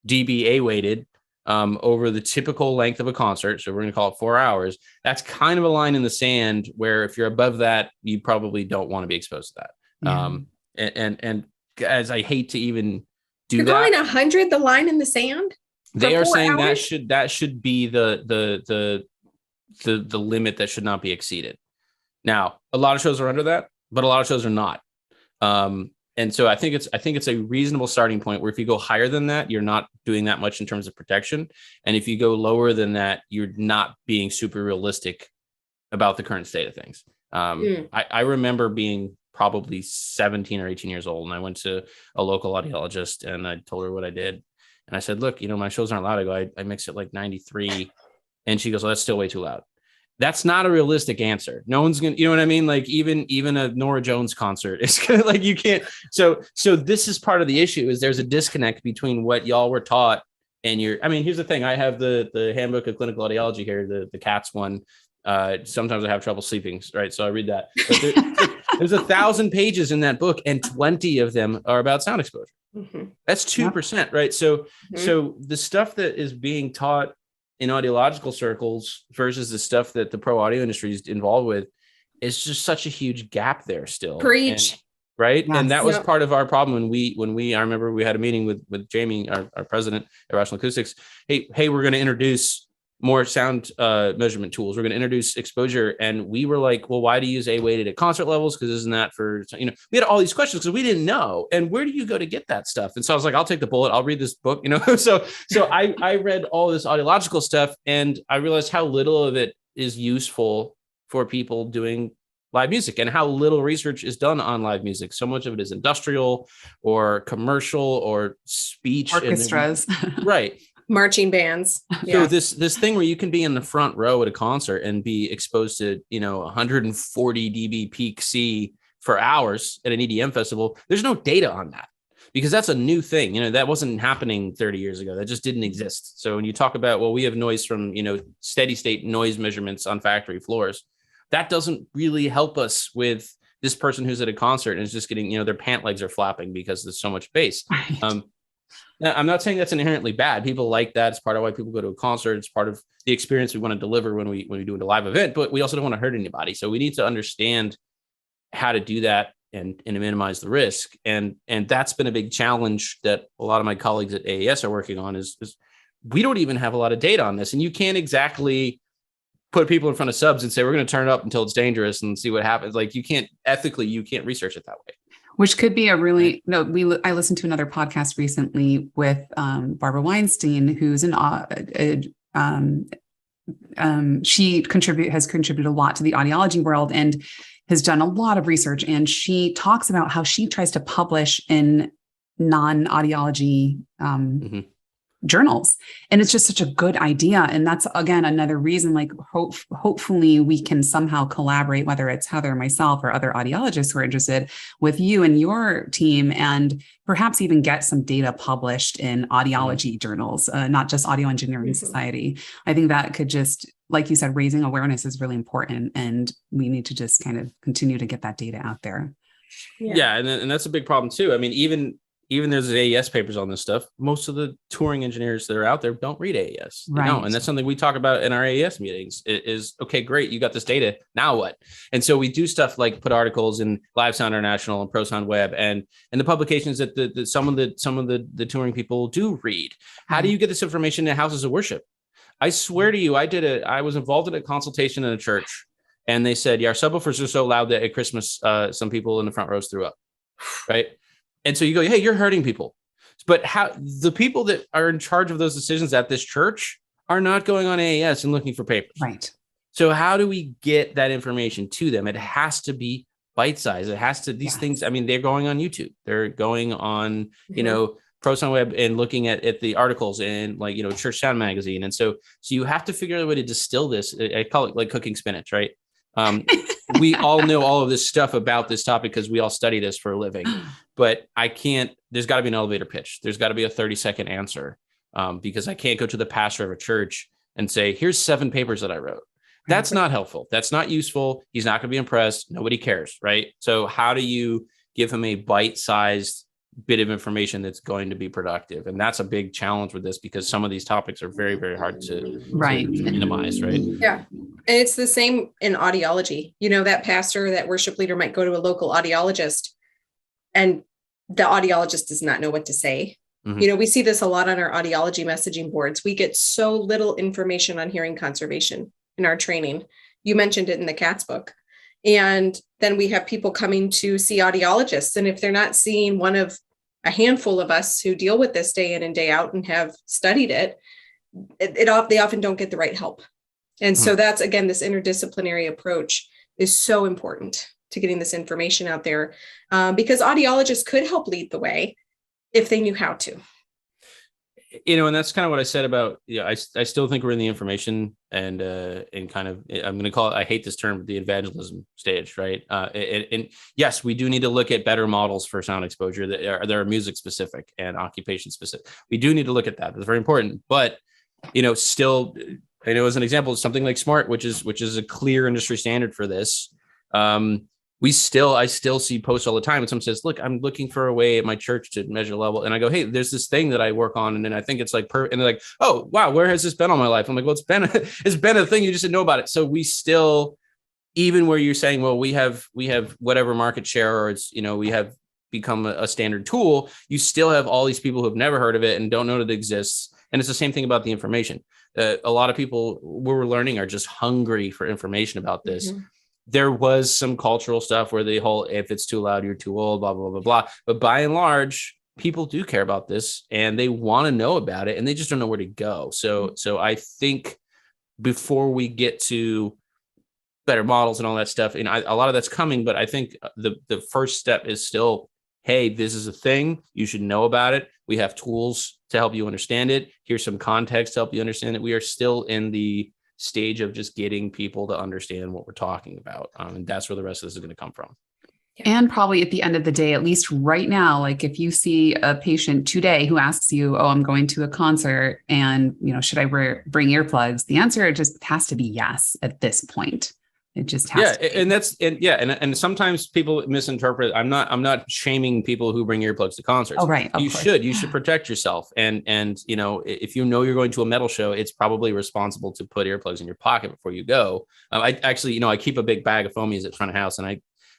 dBA weighted over the typical length of a concert. So we're going to call it 4 hours. That's kind of a line in the sand where if you're above that, you probably don't want to be exposed to that. And as I hate to even do you're that. You're calling 100 the line in the sand? They are saying hours? that should be the limit that should not be exceeded. Now, a lot of shows are under that, but a lot of shows are not. And so I think it's a reasonable starting point where if you go higher than that, you're not doing that much in terms of protection. And if you go lower than that, you're not being super realistic about the current state of things. I remember being probably 17 or 18 years old, and I went to a local audiologist and I told her what I did. And I said, look, my shows aren't loud. I go, I mix it like 93. And she goes, well, that's still way too loud. That's not a realistic answer. No one's going to, you know what I mean? Like even a Nora Jones concert, it's gonna, like, you can't. So this is part of the issue is there's a disconnect between what y'all were taught and here's the thing. I have the handbook of clinical audiology here, the CATS one. Sometimes I have trouble sleeping, right? So I read that. But there's 1,000 pages in that book and 20 of them are about sound exposure. Mm-hmm. That's 2%, right? So the stuff that is being taught in audiological circles versus the stuff that the pro audio industry is involved with is just such a huge gap there still. Preach. Right. Yes. And that was part of our problem when I remember we had a meeting with Jamie, our president at Rational Acoustics. Hey, we're going to introduce more sound measurement tools. We're going to introduce exposure. And we were like, well, why do you use A-weighted at concert levels? Because isn't that for, we had all these questions because we didn't know. And where do you go to get that stuff? And so I was like, I'll take the bullet. I'll read this book, So I read all this audiological stuff and I realized how little of it is useful for people doing live music and how little research is done on live music. So much of it is industrial or commercial or speech. Orchestras. Right. Marching bands. So this thing where you can be in the front row at a concert and be exposed to, 140 dB peak C for hours at an EDM festival. There's no data on that because that's a new thing. That wasn't happening 30 years ago. That just didn't exist. So when you talk about, well, we have noise from, steady state noise measurements on factory floors, that doesn't really help us with this person who's at a concert and is just getting, their pant legs are flapping because there's so much bass. Right. Now, I'm not saying that's inherently bad. People like that. It's part of why people go to a concert. It's part of the experience we want to deliver when we do a live event, but we also don't want to hurt anybody. So we need to understand how to do that and minimize the risk. And that's been a big challenge that a lot of my colleagues at AAS are working on is we don't even have a lot of data on this. And you can't exactly put people in front of subs and say, we're going to turn it up until it's dangerous and see what happens. Like you can't research it that way. Which could be I listened to another podcast recently with Barbara Weinstein, who's she has contributed a lot to the audiology world. And has done a lot of research, and she talks about how she tries to publish in non-audiology journals. And it's just such a good idea. And that's, again, another reason, like, hopefully we can somehow collaborate, whether it's Heather or myself or other audiologists who are interested, with you and your team, and perhaps even get some data published in audiology journals, not just Audio Engineering Society. I think that could just, like you said, raising awareness is really important. And we need to just kind of continue to get that data out there. Yeah. And that's a big problem too. I mean, even there's AES papers on this stuff. Most of the touring engineers that are out there don't read AES, right? And that's something we talk about in our AES meetings. Is okay, great, you got this data. Now what? And so we do stuff like put articles in Live Sound International and Pro Sound Web and the publications that some of the touring people do read. How do you get this information in houses of worship? I swear to you, I was involved in a consultation in a church, and they said, yeah, our subwoofers are so loud that at Christmas, some people in the front rows threw up, right? And so you go, hey, you're hurting people. But how the people that are in charge of those decisions at this church are not going on AES and looking for papers. Right. So how do we get that information to them? It has to be bite-sized. It has to, these things, I mean, they're going on YouTube. They're going on, Pro Sound Web and looking at the articles and Church Sound Magazine. And so you have to figure out a way to distill this. I call it like cooking spinach, right? We all know all of this stuff about this topic because we all study this for a living, but there's got to be an elevator pitch. There's got to be a 30-second answer because I can't go to the pastor of a church and say, here's 7 papers that I wrote. That's not helpful. That's not useful. He's not going to be impressed. Nobody cares, right? So how do you give him a bite-sized bit of information that's going to be productive? And that's a big challenge with this because some of these topics are very, very hard to minimize, right? Yeah. And it's the same in audiology. That pastor, that worship leader might go to a local audiologist and the audiologist does not know what to say. We see this a lot on our audiology messaging boards. We get so little information on hearing conservation in our training. You mentioned it in the CATS book. And then we have people coming to see audiologists. And if they're not seeing one of a handful of us who deal with this day in and day out and have studied it, they often don't get the right help. And so that's, again, this interdisciplinary approach is so important to getting this information out there because audiologists could help lead the way if they knew how to. And that's kind of what I said about, I still think we're in the information and kind of, I'm going to call it, I hate this term, the evangelism stage, right? And yes, we do need to look at better models for sound exposure that are music specific and occupation specific. We do need to look at that. That's very important. But, still, as an example, something like SMART, which is a clear industry standard for this. I still see posts all the time and someone says, look, I'm looking for a way at my church to measure level. And I go, hey, there's this thing that I work on. And then I think it's like, and they're like, oh, wow, where has this been all my life? I'm like, well, it's been a thing. You just didn't know about it. So we still, even where you're saying, well, we have whatever market share, or it's, we have become a standard tool, you still have all these people who have never heard of it and don't know that it exists. And it's the same thing about the information. A lot of people we're learning are just hungry for information about this. There was some cultural stuff where the whole, if it's too loud, you're too old, blah, blah, blah, blah. But by and large, people do care about this and they want to know about it and they just don't know where to go. So I think before we get to better models and all that stuff, and a lot of that's coming, but I think the first step is still, hey, this is a thing. You should know about it. We have tools to help you understand it. Here's some context to help you understand it. We are still in the stage of just getting people to understand what we're talking about. And that's where the rest of this is going to come from. And probably at the end of the day, at least right now, like if you see a patient today who asks you, oh, I'm going to a concert and, should I bring earplugs? The answer just has to be yes at this point. It just has to. And sometimes people misinterpret. I'm not shaming people who bring earplugs to concerts. Oh, right. You should protect yourself. And if you're going to a metal show, it's probably responsible to put earplugs in your pocket before you go. I actually, I keep a big bag of foamies at front of house, and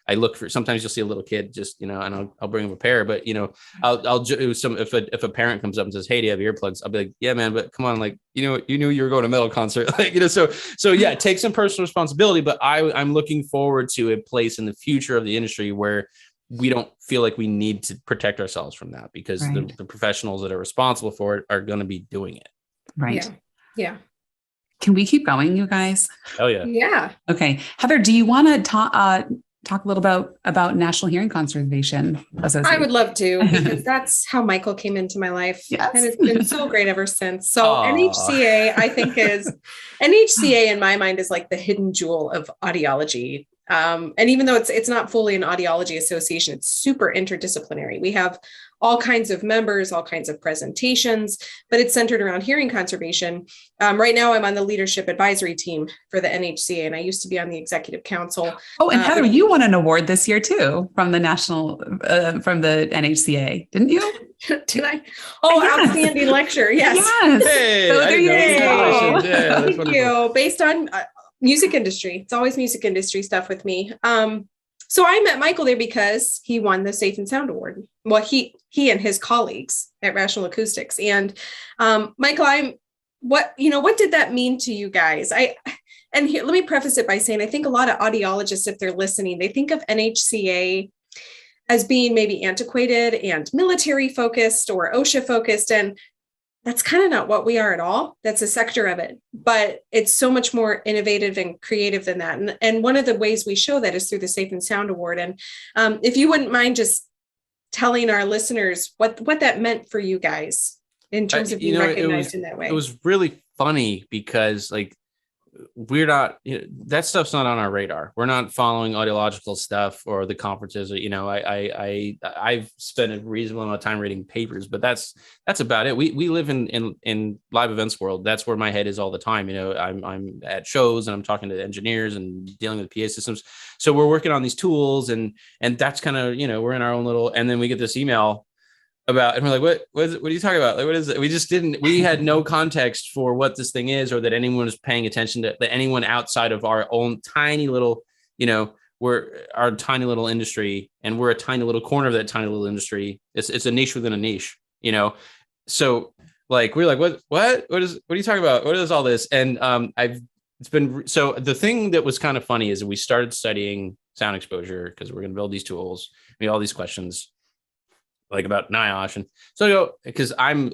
I look for, sometimes you'll see a little kid just, and I'll bring him a pair, but if a parent comes up and says, hey, do you have earplugs? I'll be like, yeah, man, but come on. Like, you knew you were going to a metal concert. So yeah, take some personal responsibility, but I'm looking forward to a place in the future of the industry where we don't feel like we need to protect ourselves from that because the professionals that are responsible for it are going to be doing it. Right. Yeah. Can we keep going, you guys? Oh yeah. Yeah. Okay. Heather, do you want to talk a little about National Hearing Conservation Association? I would love to, because that's how Michael came into my life. Yes. And it's been so great ever since. So Aww. NHCA in my mind is like the hidden jewel of audiology. And even though it's not fully an audiology association, it's super interdisciplinary. We have all kinds of members, all kinds of presentations, but it's centered around hearing conservation. Right now, I'm on the leadership advisory team for the NHCA, and I used to be on the executive council. Oh, and Heather, you won an award this year too from the from the NHCA, didn't you? Did I? Oh, yes. Outstanding lecture. Yes. Hey, So there you go. Yeah, thank you. Based on music industry. It's always music industry stuff with me. So I met Michael there because he won the Safe and Sound Award. Well, he and his colleagues at Rational Acoustics. And Michael, what did that mean to you guys? Let me preface it by saying, I think a lot of audiologists, if they're listening, they think of NHCA as being maybe antiquated and military focused or OSHA focused. And that's kind of not what we are at all. That's a sector of it, but it's so much more innovative and creative than that. And one of the ways we show that is through the Safe and Sound Award. And if you wouldn't mind just telling our listeners what that meant for you guys in terms of being recognized in that way. It was really funny because we're not, that stuff's not on our radar. We're not following audiological stuff or the conferences. I've spent a reasonable amount of time reading papers, but that's about it. We live in live events world. That's where my head is all the time. I'm at shows and I'm talking to engineers and dealing with PA systems. So we're working on these tools and that's kind of, we're in our own little, and then we get this email about, and we're like, what are you talking about? Like, what is it? We had no context for what this thing is, or that anyone was paying attention to, that anyone outside of our own tiny little, we're our tiny little industry, and we're a tiny little corner of that tiny little industry. It's a niche within a niche, So we're like, what are you talking about? What is all this? And so the thing that was kind of funny is we started studying sound exposure because we're going to build these tools, all these questions, about NIOSH. And so I go, because I'll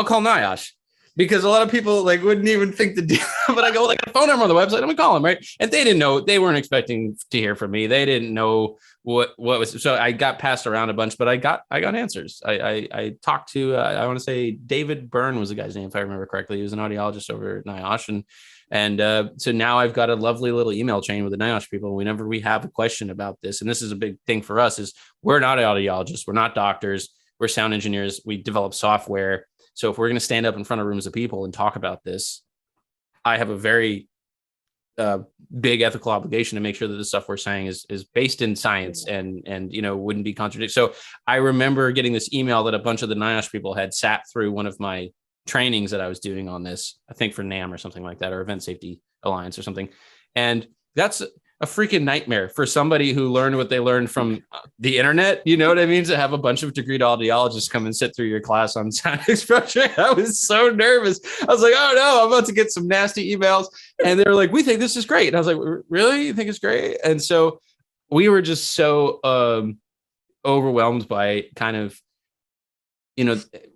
call NIOSH because a lot of people wouldn't even think to do, but I go, a phone number on the website, I'm gonna call them, right? And they didn't know, they weren't expecting to hear from me. They didn't know what was, so I got passed around a bunch, but I got answers. I talked to, I want to say David Byrne was the guy's name, if I remember correctly. He was an audiologist over at NIOSH. And so now I've got a lovely little email chain with the NIOSH people. Whenever we have a question about this, and this is a big thing for us, is we're not audiologists, we're not doctors, we're sound engineers. We develop software. So if we're going to stand up in front of rooms of people and talk about this, I have a very big ethical obligation to make sure that the stuff we're saying is based in science and wouldn't be contradictory. So I remember getting this email that a bunch of the NIOSH people had sat through one of my trainings that I was doing on this, I think for NAM or something like that, or Event Safety Alliance or something. And that's a freaking nightmare for somebody who learned what they learned from the internet. You know what I mean? To have a bunch of degreed audiologists come and sit through your class on sound exposure. I was so nervous. I was like, oh no, I'm about to get some nasty emails. And they were like, we think this is great. And I was like, really? You think it's great? And so we were just so overwhelmed by kind of,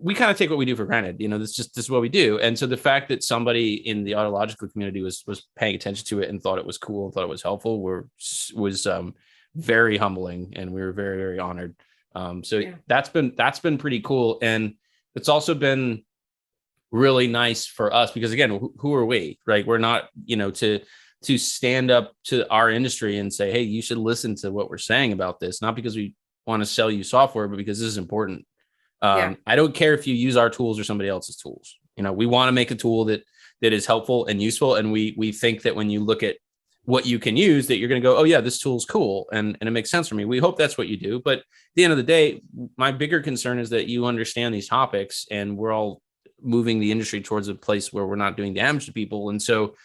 we kind of take what we do for granted. This is what we do. And so the fact that somebody in the audiological community was paying attention to it and thought it was cool and thought it was helpful was very humbling, and we were very, very honored. That's been pretty cool. And it's also been really nice for us because, again, who are we, right? We're not, to stand up to our industry and say, hey, you should listen to what we're saying about this, not because we want to sell you software, but because this is important. I don't care if you use our tools or somebody else's tools. We want to make a tool that is helpful and useful. And we think that when you look at what you can use, that you're going to go, oh yeah, this tool's cool. And it makes sense for me. We hope that's what you do. But at the end of the day, my bigger concern is that you understand these topics, and we're all moving the industry towards a place where we're not doing damage to people. And so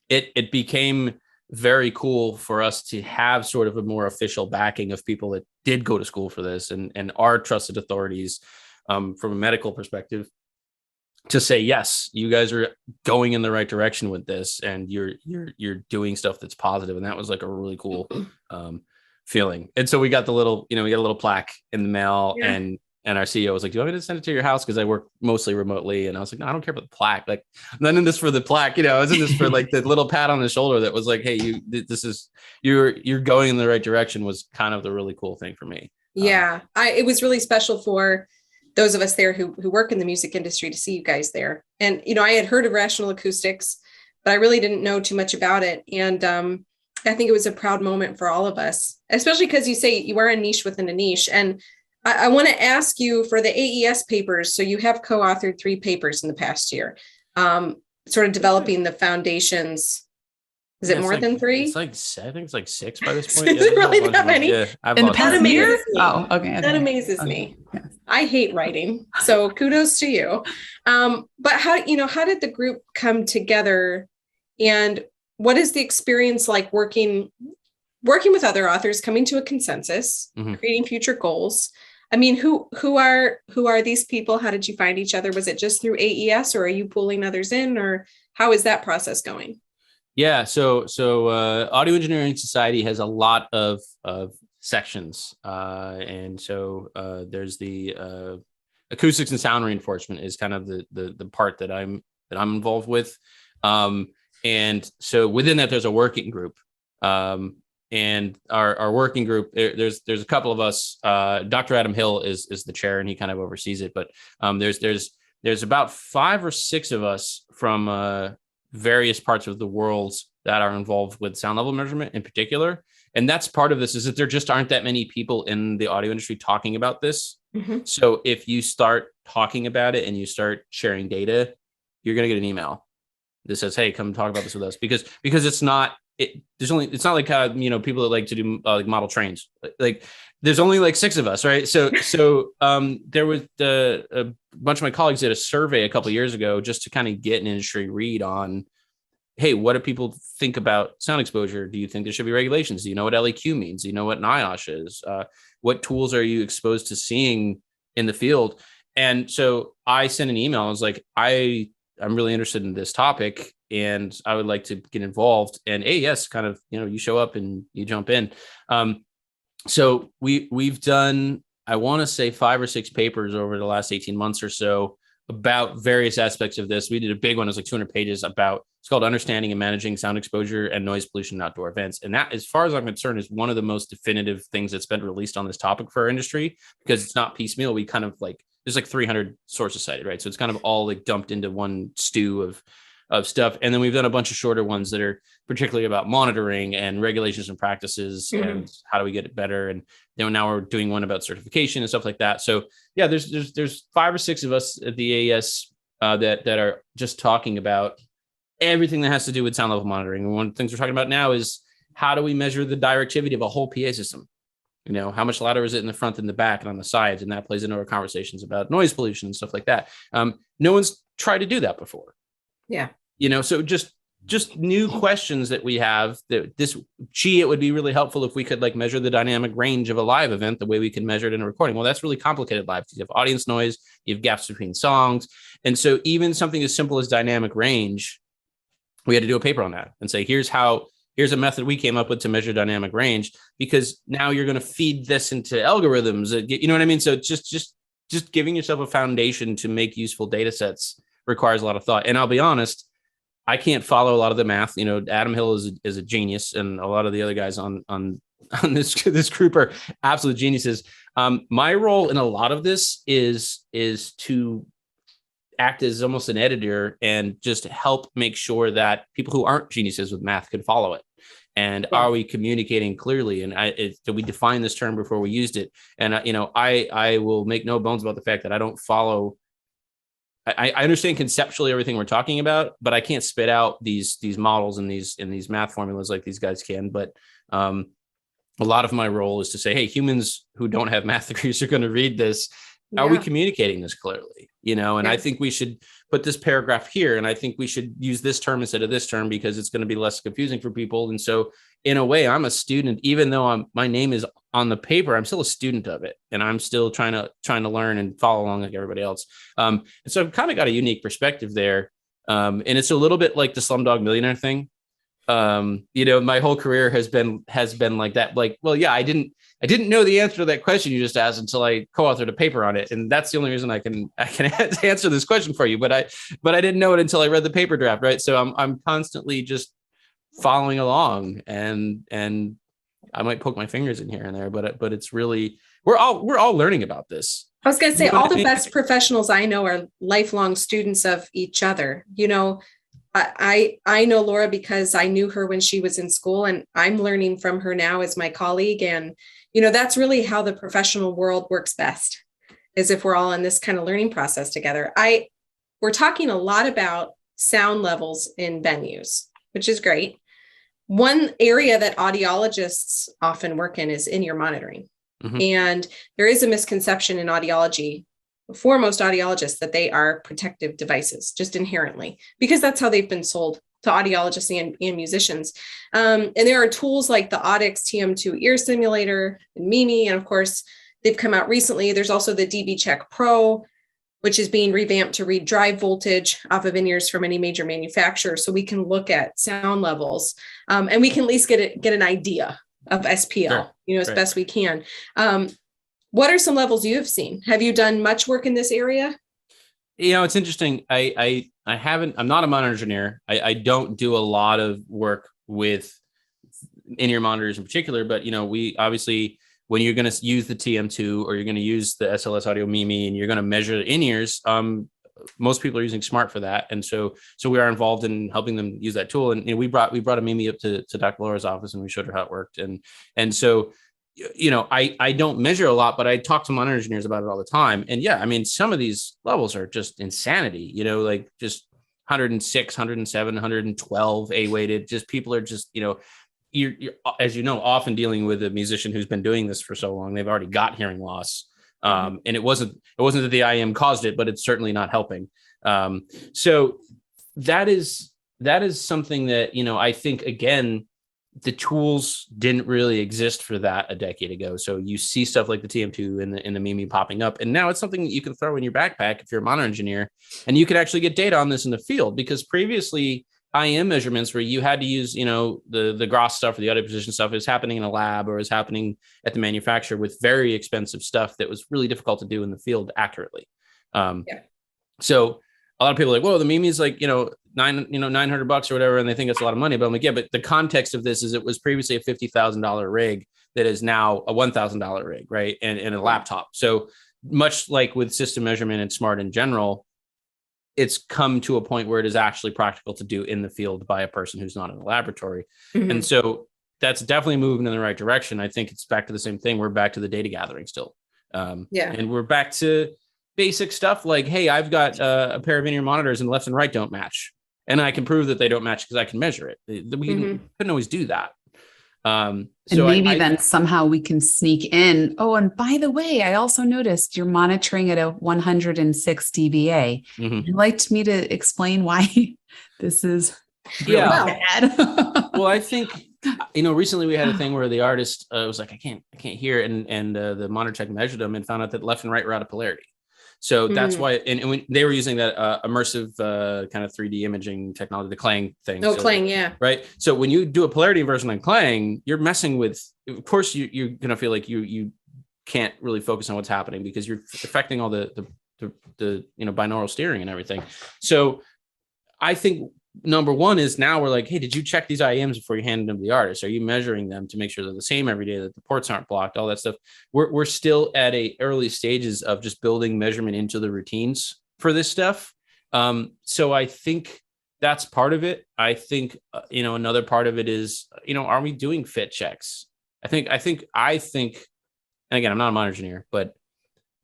it became very cool for us to have sort of a more official backing of people that did go to school for this and are trusted authorities from a medical perspective to say, yes, you guys are going in the right direction with this, and you're doing stuff that's positive. And that was a really cool feeling. And so we got the little, we got a little plaque in the mail, And our CEO was like, do you want me to send it to your house? Because I work mostly remotely. And I was like, no, I don't care about the plaque. Like, I'm not in this for the plaque. I was in this for like the little pat on the shoulder that was like, hey, you're going in the right direction, was kind of the really cool thing for me. Yeah. It was really special for those of us there who work in the music industry to see you guys there. And, I had heard of Rational Acoustics, but I really didn't know too much about it. And I think it was a proud moment for all of us, especially because you say you are a niche within a niche. And I want to ask you for the AES papers. So you have co-authored 3 papers in the past year, sort of developing the foundations. Is it more than 3? It's like, I think it's like 6 by this point. Is it really that many? Yeah, in the past year? Oh, okay. That amazes me. Yes. I hate writing. So kudos to you. But how did the group come together, and what is the experience like working with other authors, coming to a consensus, creating future goals? I mean, who are these people? How did you find each other? Was it just through AES, or are you pulling others in, or how is that process going? Yeah. So Audio Engineering Society has a lot of sections. And so there's the acoustics and sound reinforcement is kind of the part that I'm involved with. And so within that, there's a working group. And our working group, there's a couple of us. Dr. Adam Hill is the chair, and he kind of oversees it. But there's about 5 or 6 of us from various parts of the world that are involved with sound level measurement in particular. And that's part of this, is that there just aren't that many people in the audio industry talking about this. So if you start talking about it and you start sharing data, you're going to get an email that says, hey, come talk about this with us, because it's not. It's not like people that like to do like model trains. Like there's only like 6 of us, right? So there was a bunch of my colleagues did a survey a couple of years ago just to kind of get an industry read on, hey, what do people think about sound exposure? Do you think there should be regulations? Do you know what LEQ means? Do you know what NIOSH is? What tools are you exposed to seeing in the field? And so I sent an email. I was like, I'm really interested in this topic, and I would like to get involved. And AES kind of, you show up and you jump in. So we've done, I want to say 5 or 6 papers over the last 18 months or so about various aspects of this. We did a big one. It was like 200 pages it's called Understanding and Managing Sound Exposure and Noise Pollution in Outdoor Events. And that, as far as I'm concerned, is one of the most definitive things that's been released on this topic for our industry, because it's not piecemeal. We kind of there's like 300 sources cited, right? So it's kind of all like dumped into one stew of stuff. And then we've done a bunch of shorter ones that are particularly about monitoring and regulations and practices and how do we get it better. And now we're doing one about certification and stuff like that. So yeah, there's 5 or 6 of us at the AES that are just talking about everything that has to do with sound level monitoring. And one of the things we're talking about now is, how do we measure the directivity of a whole PA system? How much louder is it in the front and the back and on the sides? And that plays into our conversations about noise pollution and stuff like that. No one's tried to do that before. Yeah. So just new questions that we have that it would be really helpful if we could like measure the dynamic range of a live event the way we can measure it in a recording. Well, that's really complicated live, because you have audience noise, you have gaps between songs. And so even something as simple as dynamic range, we had to do a paper on that and say, here's a method we came up with to measure dynamic range, because now you're going to feed this into algorithms. You know what I mean? So just giving yourself a foundation to make useful data sets requires a lot of thought. And I'll be honest, I can't follow a lot of the math. Adam Hill is a genius, and a lot of the other guys on this group are absolute geniuses. My role in a lot of this is to act as almost an editor and just help make sure that people who aren't geniuses with math can follow it. And are we communicating clearly? And do we define this term before we used it? And I will make no bones about the fact that I don't follow. I understand conceptually everything we're talking about, but I can't spit out these models and these math formulas like these guys can. But a lot of my role is to say, hey, humans who don't have math degrees are going to read this. Are we communicating this clearly? And I think we should put this paragraph here, and I think we should use this term instead of this term, because it's going to be less confusing for people. And so in a way, I'm a student, even though my name is on the paper, I'm still a student of it. And I'm still trying to learn and follow along like everybody else. And so I've kind of got a unique perspective there. And it's a little bit like the Slumdog Millionaire thing, My whole career has been like that. Like, well, yeah, I didn't know the answer to that question you just asked until I co-authored a paper on it, and that's the only reason I can answer this question for you. But I didn't know it until I read the paper draft, right? So I'm constantly just following along, and I might poke my fingers in here and there, but it's really we're all learning about this. I was going to say, all the best professionals I know are lifelong students of each other. I know Laura because I knew her when she was in school, and I'm learning from her now as my colleague. And, that's really how the professional world works best, is if we're all in this kind of learning process together. We're talking a lot about sound levels in venues, which is great. One area that audiologists often work in is in-ear monitoring. Mm-hmm. And there is a misconception in audiology for most audiologists that they are protective devices just inherently, because that's how they've been sold to audiologists and musicians. And there are tools like the Audix TM2 ear simulator and Mimi. And of course, they've come out recently. There's also the DB Check Pro, which is being revamped to read drive voltage off of in-ears from any major manufacturer. So we can look at sound levels and we can at least get an idea of SPL, as best we can. What are some levels you have seen? Have you done much work in this area? It's interesting. I haven't, I'm not a monitor engineer. I don't do a lot of work with in-ear monitors in particular, but we obviously, when you're going to use the TM2 or you're going to use the SLS Audio Mimi and you're going to measure in-ears, most people are using Smart for that. And so we are involved in helping them use that tool. And we brought a Mimi up to Dr. Laura's office and we showed her how it worked. And so, I don't measure a lot, but I talk to monitor engineers about it all the time. And yeah, I mean, some of these levels are just insanity, like just 106, 107, 112 A-weighted, just people are just, you're as often dealing with a musician who's been doing this for so long, they've already got hearing loss. And it wasn't that the IM caused it, but it's certainly not helping. So that is something that, I think, again, the tools didn't really exist for that a decade ago. So you see stuff like the TM2 and the Mimi popping up. And now it's something that you can throw in your backpack if you're a monitor engineer, and you can actually get data on this in the field, because previously IM measurements where you had to use, the Gross stuff or the audio position stuff is happening in a lab or is happening at the manufacturer with very expensive stuff that was really difficult to do in the field accurately. So a lot of people are like, whoa, the Mimi is like, $900 or whatever. And they think it's a lot of money, but I'm like, yeah, but the context of this is it was previously a $50,000 rig that is now a $1,000 rig, right? And a laptop. So much like with system measurement and Smart in general, it's come to a point where it is actually practical to do in the field by a person who's not in the laboratory. Mm-hmm. And so that's definitely moving in the right direction. I think it's back to the same thing. We're back to the data gathering still. And we're back to basic stuff like, hey, I've got a pair of in-ear monitors and left and right don't match. And I can prove that they don't match because I can measure it. We couldn't always do that. And maybe then somehow we can sneak in. Oh, and by the way, I also noticed you're monitoring at a 106 dBA. Mm-hmm. Would you like me to explain why this is really bad? Well, I think, recently we had a thing where the artist was like, I can't hear. And the monitor tech measured them and found out that left and right were out of polarity. So that's why, and when they were using that immersive kind of 3D imaging technology, the Clang thing. Clang, yeah. Right. So when you do a polarity inversion on Clang, you're messing with, of course, you're going to feel like you can't really focus on what's happening because you're affecting all the binaural steering and everything. So I think number one is now we're like, hey, did you check these IMs before you handed them to the artist? Are you measuring them to make sure they're the same every day, that the ports aren't blocked, all that stuff? We're still at early stages of just building measurement into the routines for this stuff. So I think that's part of it. I think, another part of it is, are we doing fit checks? I think, and again, I'm not a monitor engineer, but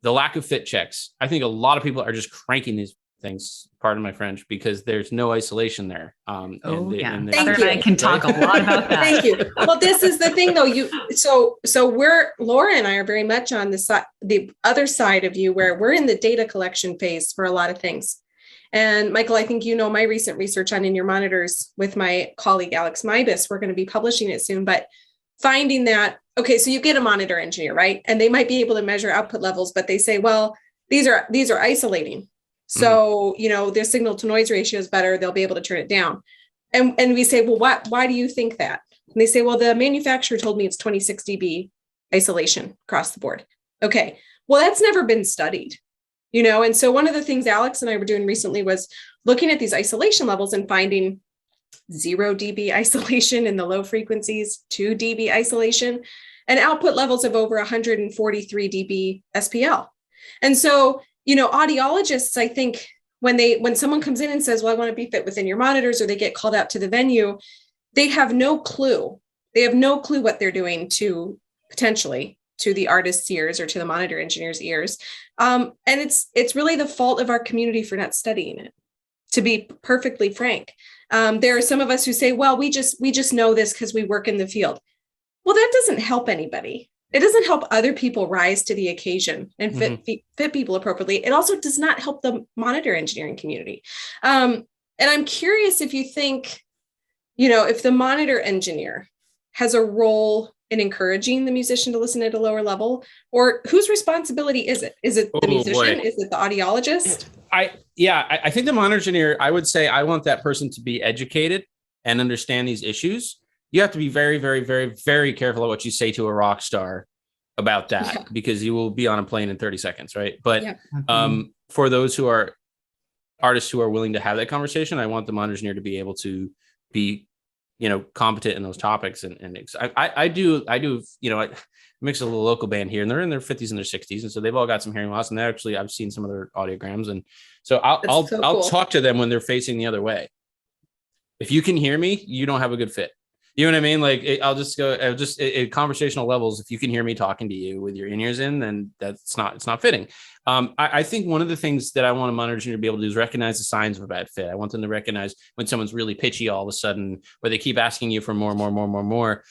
the lack of fit checks, I think a lot of people are just cranking these things, pardon my French, because there's no isolation there. Thank you. I can talk a lot about that. Thank you. Well, this is the thing, though. Laura and I are very much on the other side of you, where we're in the data collection phase for a lot of things. And Michael, I think my recent research on in-ear monitors with my colleague Alex Mibus. We're going to be publishing it soon, but finding that, okay, so you get a monitor engineer, right? And they might be able to measure output levels, but they say, well, these are isolating. So, their signal to noise ratio is better. They'll be able to turn it down. And we say, well, why do you think that? And they say, well, the manufacturer told me it's 26 dB isolation across the board. Okay, well, that's never been studied, And so one of the things Alex and I were doing recently was looking at these isolation levels and finding 0 dB isolation in the low frequencies, 2 dB isolation, and output levels of over 143 dB SPL. And so, audiologists, I think when someone comes in and says, well, I want to be fit within your monitors, or they get called out to the venue, they have no clue. They have no clue what they're doing to potentially to the artist's ears or to the monitor engineer's ears. And it's really the fault of our community for not studying it, to be perfectly frank. There are some of us who say, well, we just know this because we work in the field. Well, that doesn't help anybody. It doesn't help other people rise to the occasion and fit people appropriately. It also does not help the monitor engineering community. And I'm curious if you think, if the monitor engineer has a role in encouraging the musician to listen at a lower level, or whose responsibility is it? Is it the musician? Boy. Is it the audiologist? I think the monitor engineer, I would say I want that person to be educated and understand these issues. You have to be very, very, very, very careful of what you say to a rock star about that, because you will be on a plane in 30 seconds, right? But for those who are artists who are willing to have that conversation, I want the monitor engineer to be able to be, competent in those topics. And I do, I mix a little local band here, and they're in their 50s and their 60s. And so they've all got some hearing loss, and actually I've seen some of their audiograms. And so I'll talk to them when they're facing the other way. If you can hear me, you don't have a good fit. You know what I mean? Like at conversational levels, if you can hear me talking to you with your in-ears in, then it's not fitting. I think one of the things that I want a monitor engineer to be able to do is recognize the signs of a bad fit. I want them to recognize when someone's really pitchy all of a sudden, or they keep asking you for more.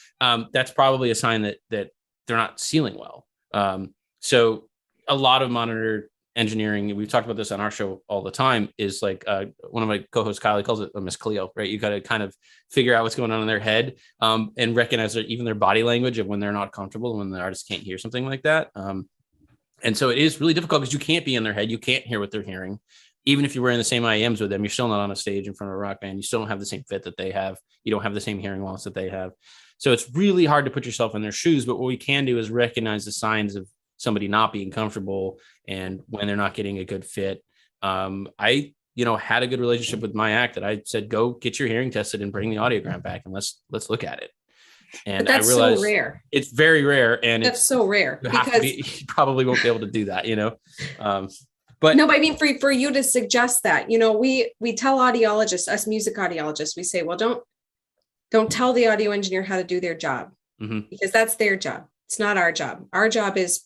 That's probably a sign that they're not sealing well. So a lot of monitor engineering, we've talked about this on our show all the time, is like one of my co-hosts, Kylie, calls it a Miss Cleo, right? You got to kind of figure out what's going on in their head, and recognize even their body language of when they're not comfortable, when the artist can't hear something like that. And so it is really difficult because you can't be in their head. You can't hear what they're hearing. Even if you're wearing the same IEMs with them, you're still not on a stage in front of a rock band. You still don't have the same fit that they have. You don't have the same hearing loss that they have. So it's really hard to put yourself in their shoes. But what we can do is recognize the signs of somebody not being comfortable and when they're not getting a good fit. I had a good relationship with my act that I said, go get your hearing tested and bring the audiogram back and let's look at it. And that's I realized so rare. It's very rare. And that's so rare because you probably won't be able to do that, but no, but I mean, for you to suggest that, we tell audiologists, us music audiologists, we say, well, don't tell the audio engineer how to do their job, because that's their job. It's not our job. Our job is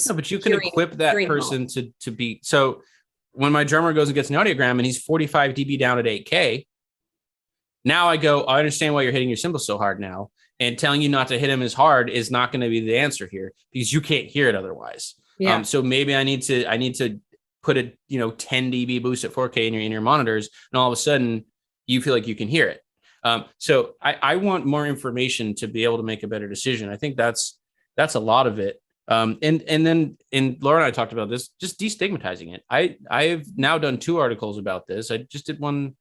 no, but you can equip that person to be. So when my drummer goes and gets an audiogram and he's 45 dB down at 8K, now I understand why you're hitting your cymbals so hard now, and telling you not to hit him as hard is not going to be the answer here because you can't hear it otherwise. Yeah. So maybe I need to put a 10 dB boost at 4K in your monitors, and all of a sudden you feel like you can hear it. So I want more information to be able to make a better decision. I think that's a lot of it. And then Laura and I talked about this, just destigmatizing it. I've now done 2 articles about this. I just did one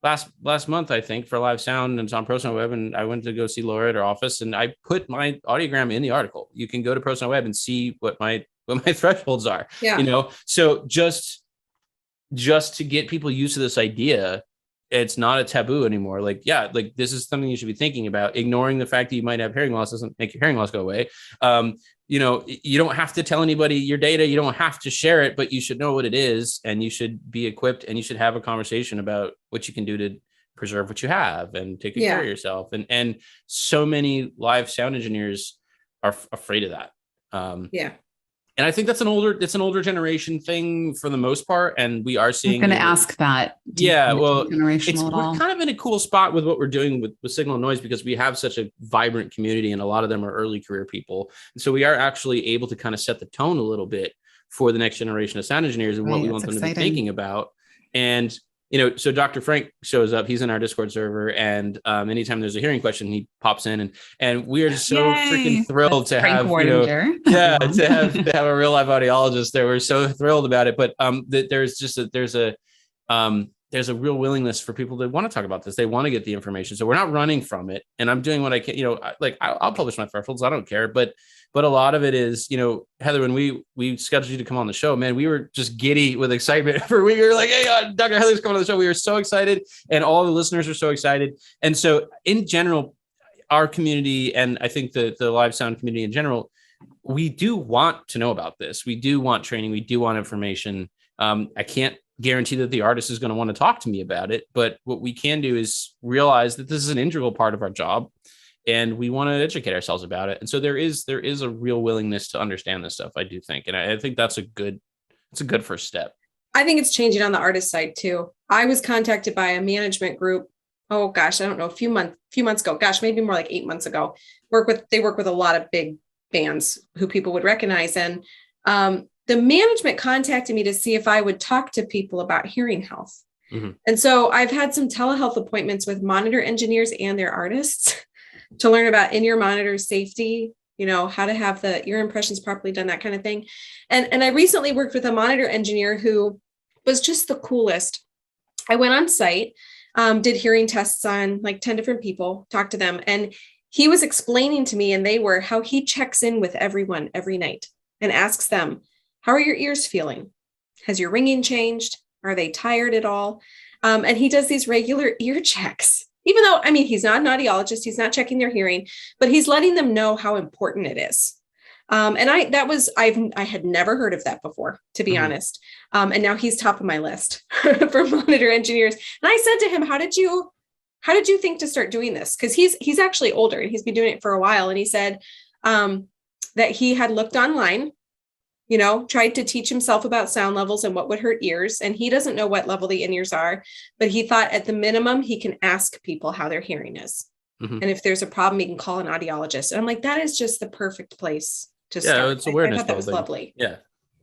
last month, I think, for Live Sound, and it's on ProSound Web. And I went to go see Laura at her office, and I put my audiogram in the article. You can go to ProSound Web and see what my thresholds are. Yeah. So just to get people used to this idea, it's not a taboo anymore. Like this is something you should be thinking about. Ignoring the fact that you might have hearing loss doesn't make your hearing loss go away. You don't have to tell anybody your data. You don't have to share it, but you should know what it is, and you should be equipped, and you should have a conversation about what you can do to preserve what you have and take good care of yourself. And so many live sound engineers are afraid of that. And I think it's an older generation thing for the most part. And we are seeing. I'm going to ask that. We're kind of in a cool spot with what we're doing with signal and noise, because we have such a vibrant community, and a lot of them are early career people. And so we are actually able to kind of set the tone a little bit for the next generation of sound engineers and what we want them to be thinking about. And so Dr. Frank shows up. He's in our Discord server, and anytime there's a hearing question, he pops in, and we are just so freaking thrilled to have to have a real live audiologist there. We're so thrilled about it. But there's a there's a real willingness for people to want to talk about this. They want to get the information. So we're not running from it. And I'm doing what I can, I'll publish my thresholds. I don't care. But a lot of it is, Heather, when we scheduled you to come on the show, man, we were just giddy with excitement we were like, hey, Dr. Heather's coming on the show. We were so excited, and all the listeners are so excited. And so in general, our community, and I think the live sound community in general, we do want to know about this. We do want training. We do want information. I can't guarantee that the artist is going to want to talk to me about it, but what we can do is realize that this is an integral part of our job, and we want to educate ourselves about it. And so there is a real willingness to understand this stuff, I do think. And I think it's a good first step. I think it's changing on the artist side too. I was contacted by a management group. Oh gosh, I don't know, a few months ago. Gosh, maybe more like 8 months ago. They work with a lot of big bands who people would recognize. And the management contacted me to see if I would talk to people about hearing health. Mm-hmm. And so I've had some telehealth appointments with monitor engineers and their artists to learn about in-ear monitor safety, how to have the ear impressions properly done, that kind of thing. And I recently worked with a monitor engineer who was just the coolest. I went on site, did hearing tests on like 10 different people, talked to them. And he was explaining to me, and how he checks in with everyone every night and asks them, how are your ears feeling? Has your ringing changed? Are they tired at all? And he does these regular ear checks, even though, he's not an audiologist, he's not checking their hearing, but he's letting them know how important it is. And I had never heard of that before, to be honest. And now he's top of my list for monitor engineers. And I said to him, how did you think to start doing this? Because he's actually older and he's been doing it for a while. And he said that he had looked online, tried to teach himself about sound levels and what would hurt ears. And he doesn't know what level the in-ears are, but he thought at the minimum, he can ask people how their hearing is. Mm-hmm. And if there's a problem, he can call an audiologist. And I'm like, that is just the perfect place to start. Yeah, it's awareness. I thought that was lovely. Yeah.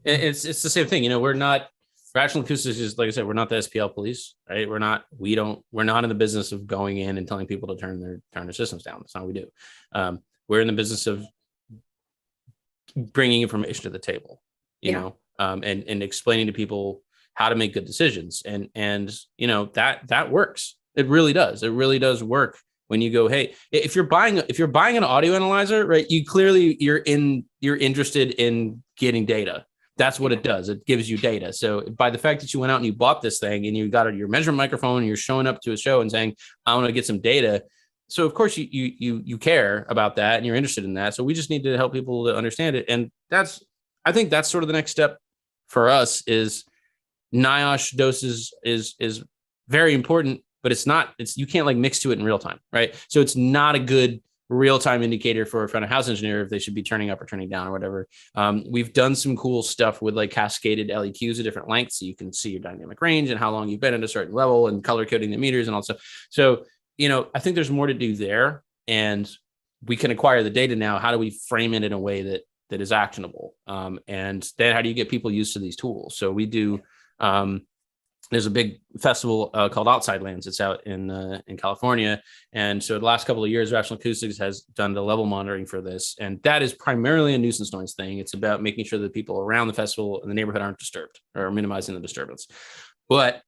It's the same thing. We're not, Rational Acoustics is, like I said, we're not the SPL police, right? We're not in the business of going in and telling people to turn their systems down. That's not what we do. We're in the business of bringing information to the table, and explaining to people how to make good decisions. And that works. It really does. It really does work when you go, hey, if you're buying an audio analyzer, right, you're interested in getting data. That's what it does. It gives you data. So by the fact that you went out and you bought this thing and you got your measurement microphone and you're showing up to a show and saying, I want to get some data. So of course you care about that and you're interested in that. So we just need to help people to understand it. And I think that's sort of the next step for us. Is NIOSH doses is very important, but you can't like mix to it in real time, right? So it's not a good real-time indicator for a front of house engineer if they should be turning up or turning down or whatever. We've done some cool stuff with like cascaded LEQs at different lengths, so you can see your dynamic range and how long you've been at a certain level, and color coding the meters and all stuff. So I think there's more to do there, and we can acquire the data now. How do we frame it in a way that is actionable? And then how do you get people used to these tools? So we do. There's a big festival called Outside Lands. It's out in California. And so the last couple of years, Rational Acoustics has done the level monitoring for this. And that is primarily a nuisance noise thing. It's about making sure that people around the festival and the neighborhood aren't disturbed, or minimizing the disturbance. But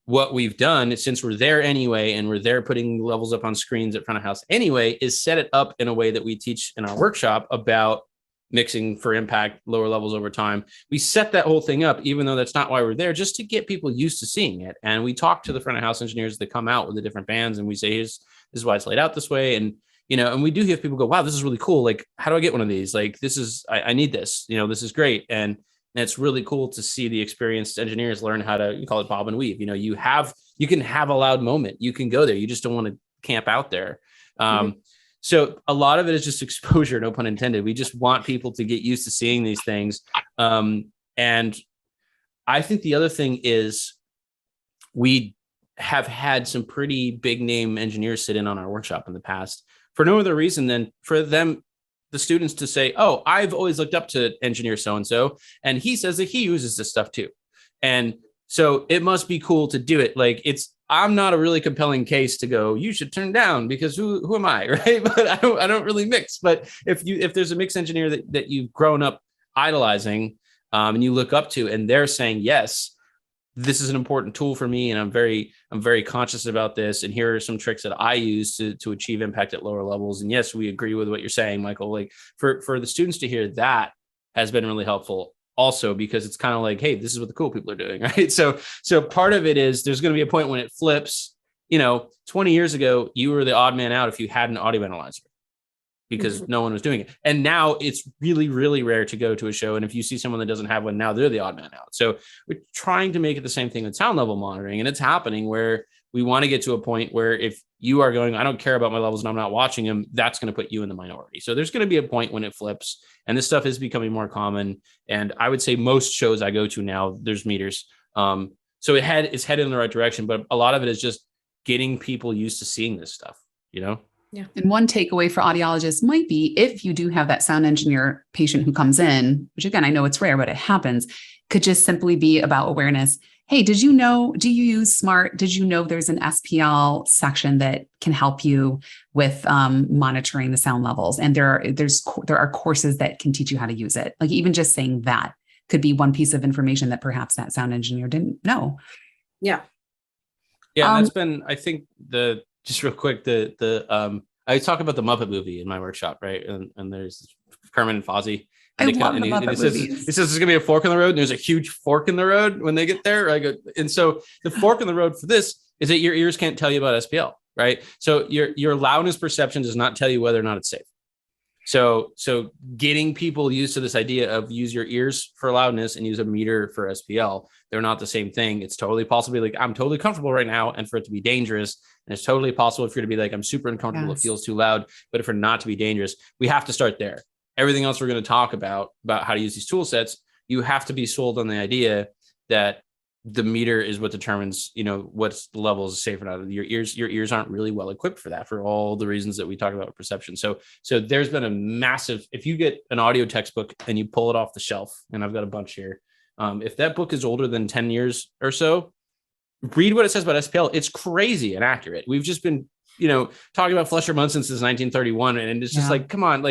what we've done is, since we're there anyway, and we're there putting levels up on screens at front of house anyway, is set it up in a way that we teach in our workshop about mixing for impact, lower levels over time. We set that whole thing up, even though that's not why we're there, just to get people used to seeing it. And we talk to the front of house engineers that come out with the different bands, and we say, this is why it's laid out this way. And, and we do have people go, wow, this is really cool. Like, how do I get one of these? Like, I need this, this is great. And it's really cool to see the experienced engineers learn how to, you call it bob and weave. You can have a loud moment. You can go there. You just don't want to camp out there. Mm-hmm. So a lot of it is just exposure, no pun intended. We just want people to get used to seeing these things. And I think the other thing is, we have had some pretty big name engineers sit in on our workshop in the past for no other reason than for them, the students, to say, oh, I've always looked up to engineer so-and-so, and he says that he uses this stuff too. And so it must be cool to do it. Like, I'm not a really compelling case to go, you should turn down, because who am I, right? But I don't really mix. But if there's a mix engineer that you've grown up idolizing, and you look up to, and they're saying yes, this is an important tool for me, and I'm very conscious about this. And here are some tricks that I use to achieve impact at lower levels. And yes, we agree with what you're saying, Michael. Like for the students to hear that has been really helpful also, because it's kind of like, hey, this is what the cool people are doing, right? So part of it is there's going to be a point when it flips. 20 years ago, you were the odd man out if you had an audio analyzer, because no one was doing it. And now it's really, really rare to go to a show. And if you see someone that doesn't have one, now they're the odd man out. So we're trying to make it the same thing with sound level monitoring. And it's happening where we want to get to a point where if you are going, I don't care about my levels and I'm not watching them, that's going to put you in the minority. So there's going to be a point when it flips, and this stuff is becoming more common. And I would say most shows I go to now, there's meters. So it's headed in the right direction, but a lot of it is just getting people used to seeing this stuff, Yeah. And one takeaway for audiologists might be, if you do have that sound engineer patient who comes in, which again, I know it's rare, but it happens, could just simply be about awareness. Hey, do you use SMART? Did you know there's an SPL section that can help you with monitoring the sound levels? And there are courses that can teach you how to use it. Like even just saying that could be one piece of information that perhaps that sound engineer didn't know. Yeah. Yeah. And that's been, I think just real quick, I talk about the Muppet movie in my workshop, right? And there's Kermit and Fozzie. And I love the Muppet movies. It says there's gonna be a fork in the road, and there's a huge fork in the road when they get there. And so the fork in the road for this is that your ears can't tell you about SPL, right? So your loudness perception does not tell you whether or not it's safe. So getting people used to this idea of use your ears for loudness and use a meter for SPL, they're not the same thing. It's totally possible. Like, I'm totally comfortable right now, and for it to be dangerous. And it's totally possible for you to be like, I'm super uncomfortable. Yes. It feels too loud, but for it not to be dangerous, we have to start there. Everything else we're going to talk about how to use these tool sets, you have to be sold on the idea that the meter is what determines, what's the level is safe or not. Your ears aren't really well equipped for that, for all the reasons that we talk about with perception. So there's been a massive, if you get an audio textbook and you pull it off the shelf, and I've got a bunch here. If that book is older than 10 years or so, read what it says about SPL. It's crazy and accurate. We've just been, talking about Fletcher-Munson since 1931. And it's just like, come on,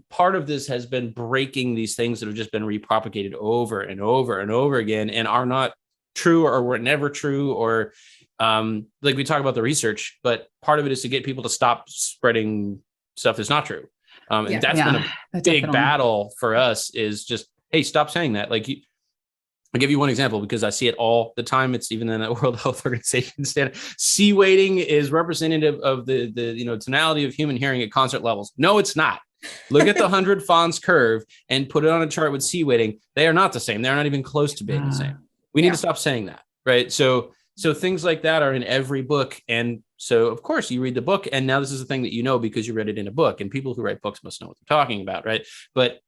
part of this has been breaking these things that have just been repropagated over and over and over again, and are not true, or were never true, or we talk about the research, but part of it is to get people to stop spreading stuff that's not true. And that's been a big battle for us, is just, hey, stop saying that. I'll give you one example because I see it all the time. It's even in the World Health Organization standard. C weighting is representative of the tonality of human hearing at concert levels. No, it's not. Look at the 100 Fons curve and put it on a chart with C weighting. They are not the same. They're not even close to being the same. We need to stop saying that, right? So things like that are in every book. And so, of course, you read the book, and now this is a thing that because you read it in a book, and people who write books must know what they're talking about, right? But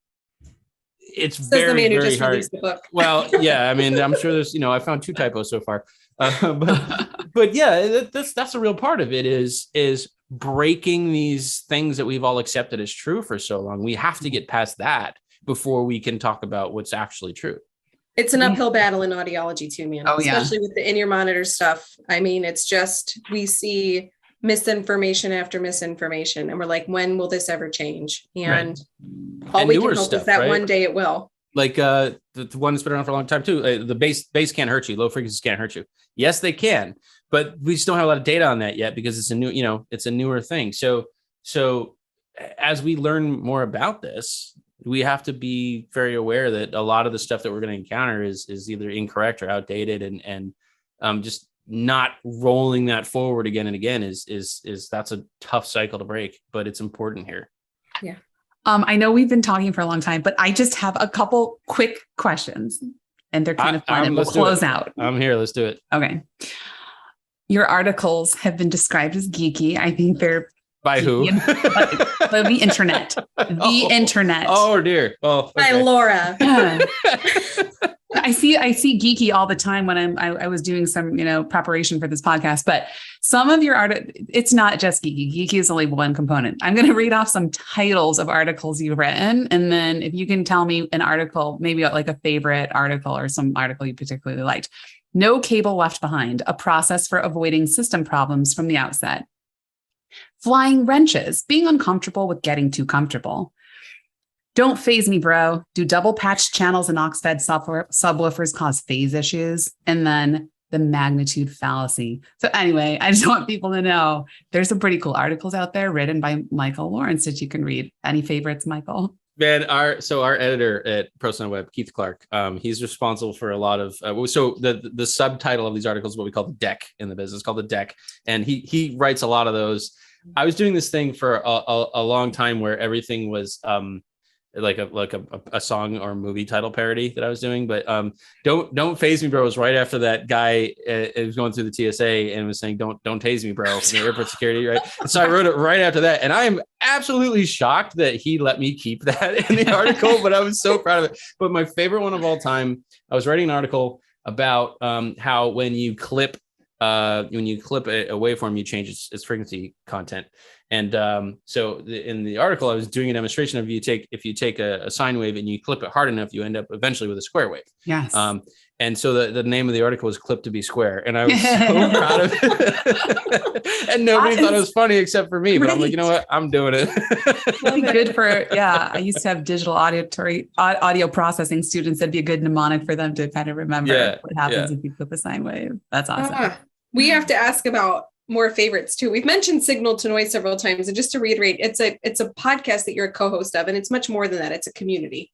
it's very, very hard. Well, yeah, I mean, I'm sure there's, I found 2 typos so far, but yeah, that's a real part of it is breaking these things that we've all accepted as true for so long. We have to get past that before we can talk about what's actually true. It's an uphill battle in audiology too, man. Especially with the in-ear monitor stuff. I mean, it's just, we see misinformation after misinformation, and we're like, when will this ever change? And all we can hope is that one day it will. Like the one that's been around for a long time too. The bass can't hurt you. Low frequencies can't hurt you. Yes, they can, but we just don't have a lot of data on that yet, because it's it's a newer thing. So as we learn more about this, we have to be very aware that a lot of the stuff that we're going to encounter is either incorrect or outdated, and just not rolling that forward again and again is that's a tough cycle to break, but it's important here. Yeah. I know we've been talking for a long time, but I just have a couple quick questions, and they're kind of fun, and we'll close out. I'm here. Let's do it. Okay. Your articles have been described as geeky. I think they're by who? By the internet. The internet. Oh dear. Oh, okay. By Laura. I see geeky all the time when I was doing some, preparation for this podcast, but some of your it's not just geeky. Geeky is only one component. I'm going to read off some titles of articles you've written. And then if you can tell me an article, maybe like a favorite article or some article you particularly liked. No cable left behind, a process for avoiding system problems from the outset. Flying wrenches, being uncomfortable with getting too comfortable. Don't phase me, bro. Do double patch channels and aux-fed subwoofers cause phase issues? And then the magnitude fallacy. So anyway, I just want people to know there's some pretty cool articles out there written by Michael Lawrence that you can read. Any favorites, Michael? Man, our editor at ProSound Web, Keith Clark, he's responsible for a lot of so the subtitle of these articles is what we call the deck in the business, called the deck, and he writes a lot of those. I was doing this thing for a long time where everything was like a song or movie title parody that I was doing, but don't phase me, bro, was right after that guy was going through the TSA and was saying don't tase me, bro, from the airport security, right? And so I wrote it right after that, and I am absolutely shocked that he let me keep that in the article, but I was so proud of it. But my favorite one of all time, I was writing an article about how when you clip a waveform, you change its frequency content. And so in the article, I was doing a demonstration of if you take a sine wave and you clip it hard enough, you end up eventually with a square wave. Yes. And so the name of the article was "Clip to be Square," and I was so proud of it. And nobody thought it was funny except for me. But I'm like, you know what? I'm doing it. Good for I used to have digital audio processing students. That'd be a good mnemonic for them to kind of remember what happens if you clip a sine wave. That's awesome. We have to ask about more favorites too. We've mentioned Signal to Noise several times, and just to reiterate, it's a podcast that you're a co-host of, and it's much more than that. It's a community.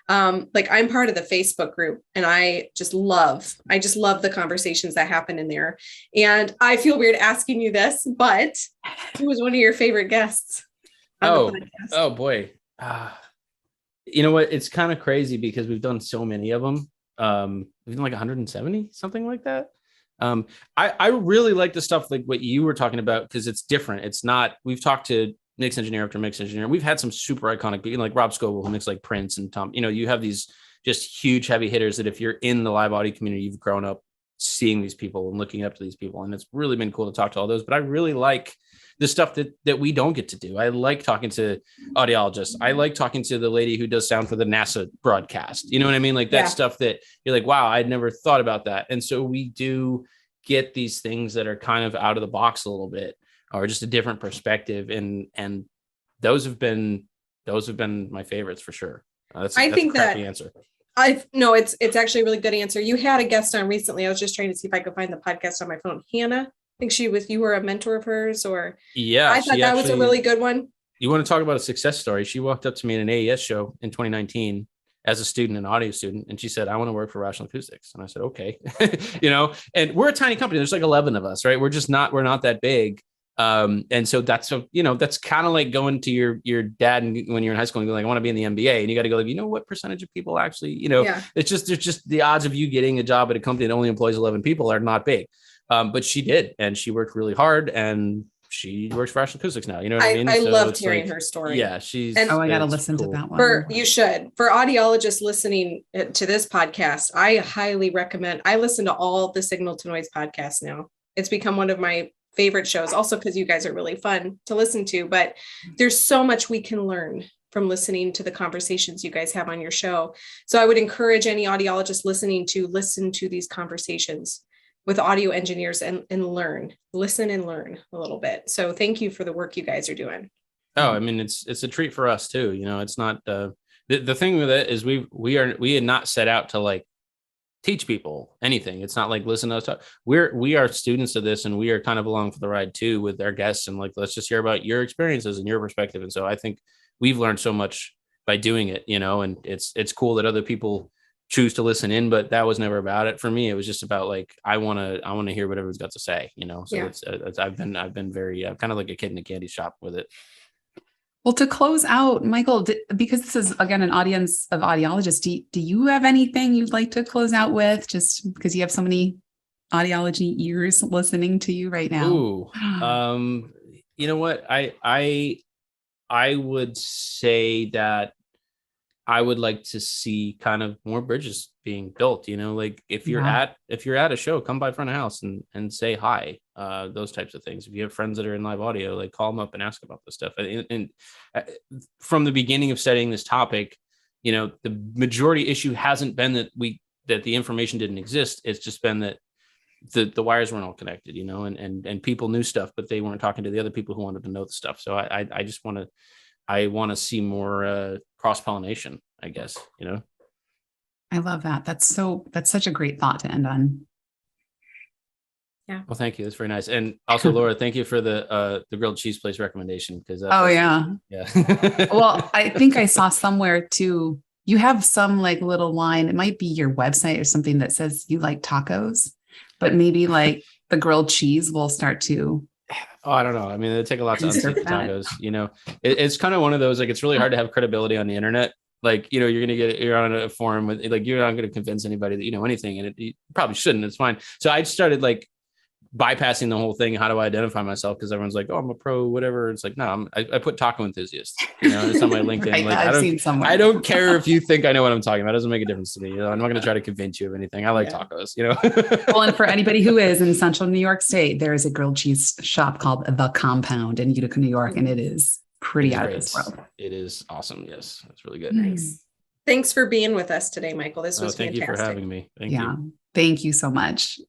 Like I'm part of the Facebook group, and I just love the conversations that happen in there. And I feel weird asking you this, but who was one of your favorite guests on the podcast? Oh boy. You know what? It's kind of crazy because we've done so many of them. We've done like 170, something like that. I really like the stuff like what you were talking about, because it's different. It's not, we've talked to mix engineer after mix engineer. We've had some super iconic people like Rob Scoble, who makes like Prince and Tom. You have these just huge heavy hitters that if you're in the live audio community, you've grown up seeing these people and looking up to these people. And it's really been cool to talk to all those. But I really like the stuff that we don't get to do. I like talking to audiologists. I like talking to the lady who does sound for the NASA broadcast. You know what I mean? Like that stuff that you're like, wow, I'd never thought about that. And so we do get these things that are kind of out of the box a little bit, or just a different perspective. And those have been my favorites for sure. That's a crappy answer. No, it's actually a really good answer. You had a guest on recently. I was just trying to see if I could find the podcast on my phone. Hannah, I think you were a mentor of hers, or I thought that was a really good one. You want to talk about a success story? She walked up to me in an AES show in 2019 as a student, an audio student, and she said, "I want to work for Rational Acoustics." And I said, "Okay." And we're a tiny company. There's like 11 of us, right? We're not that big. And so that's kind of like going to your dad when you're in high school and being like, "I want to be in the NBA," and you got to go like, what percentage of people actually, it's just the odds of you getting a job at a company that only employs 11 people are not big. But she did, and she worked really hard, and she works for Rational Acoustics now. You know what I mean? I loved hearing her story. Yeah, I got to listen to that one. You should. For audiologists listening to this podcast, I highly recommend. I listen to all the Signal to Noise podcasts now. It's become one of my favorite shows, also because you guys are really fun to listen to. But there's so much we can learn from listening to the conversations you guys have on your show. So I would encourage any audiologist listening to listen to these conversations with audio engineers and listen and learn a little bit. So thank you for the work you guys are doing. Oh, I mean, it's a treat for us too. It's not the thing with it is we had not set out to like teach people anything. It's not like listen to us talk. We are students of this, and we are kind of along for the ride too with our guests, and like let's just hear about your experiences and your perspective. And so I think we've learned so much by doing it, and it's cool that other people choose to listen in, but that was never about it for me. It was just about like I want to hear what everyone's got to say, So I've been very kind of like a kid in a candy shop with it. Well, to close out, Michael, because this is again an audience of audiologists, do you have anything you'd like to close out with? Just because you have so many audiology ears listening to you right now. Ooh, you know what? I would say that I would like to see kind of more bridges being built, like if you're at a show, come by front of house and say hi, those types of things. If you have friends that are in live audio, like call them up and ask about this stuff. And from the beginning of studying this topic, the majority issue hasn't been that the information didn't exist. It's just been that the wires weren't all connected, and people knew stuff, but they weren't talking to the other people who wanted to know the stuff. So I just want to I want to see more cross-pollination, I guess, you know? I love that. That's such a great thought to end on. Yeah. Well, thank you. That's very nice. And also, Laura, thank you for the grilled cheese place recommendation. Because Yeah. Well, I think I saw somewhere too, you have some like little line, it might be your website or something that says you like tacos, but maybe like the grilled cheese will start to. Oh, I don't know. I mean, it'd take a lot to unseat the tacos, you know. It's kind of one of those, like, it's really hard to have credibility on the internet. Like, you know, you're on a forum with, like, you're not going to convince anybody that you know anything, and you probably shouldn't. It's fine. So I started like bypassing the whole thing. How do I identify myself? Because everyone's like, oh, I'm a pro, whatever. It's like, no, I put taco enthusiast. You know, it's on my LinkedIn. Right, like, I don't care if you think I know what I'm talking about. It doesn't make a difference to me. You know, I'm not going to try to convince you of anything. I like tacos, you know. Well, and for anybody who is in central New York State, there is a grilled cheese shop called The Compound in Utica, New York, and it is pretty out of this world. It is awesome. Yes, it's really good. Nice. Thanks for being with us today, Michael. This was thank fantastic. you for having me. Thank you. Thank you so much.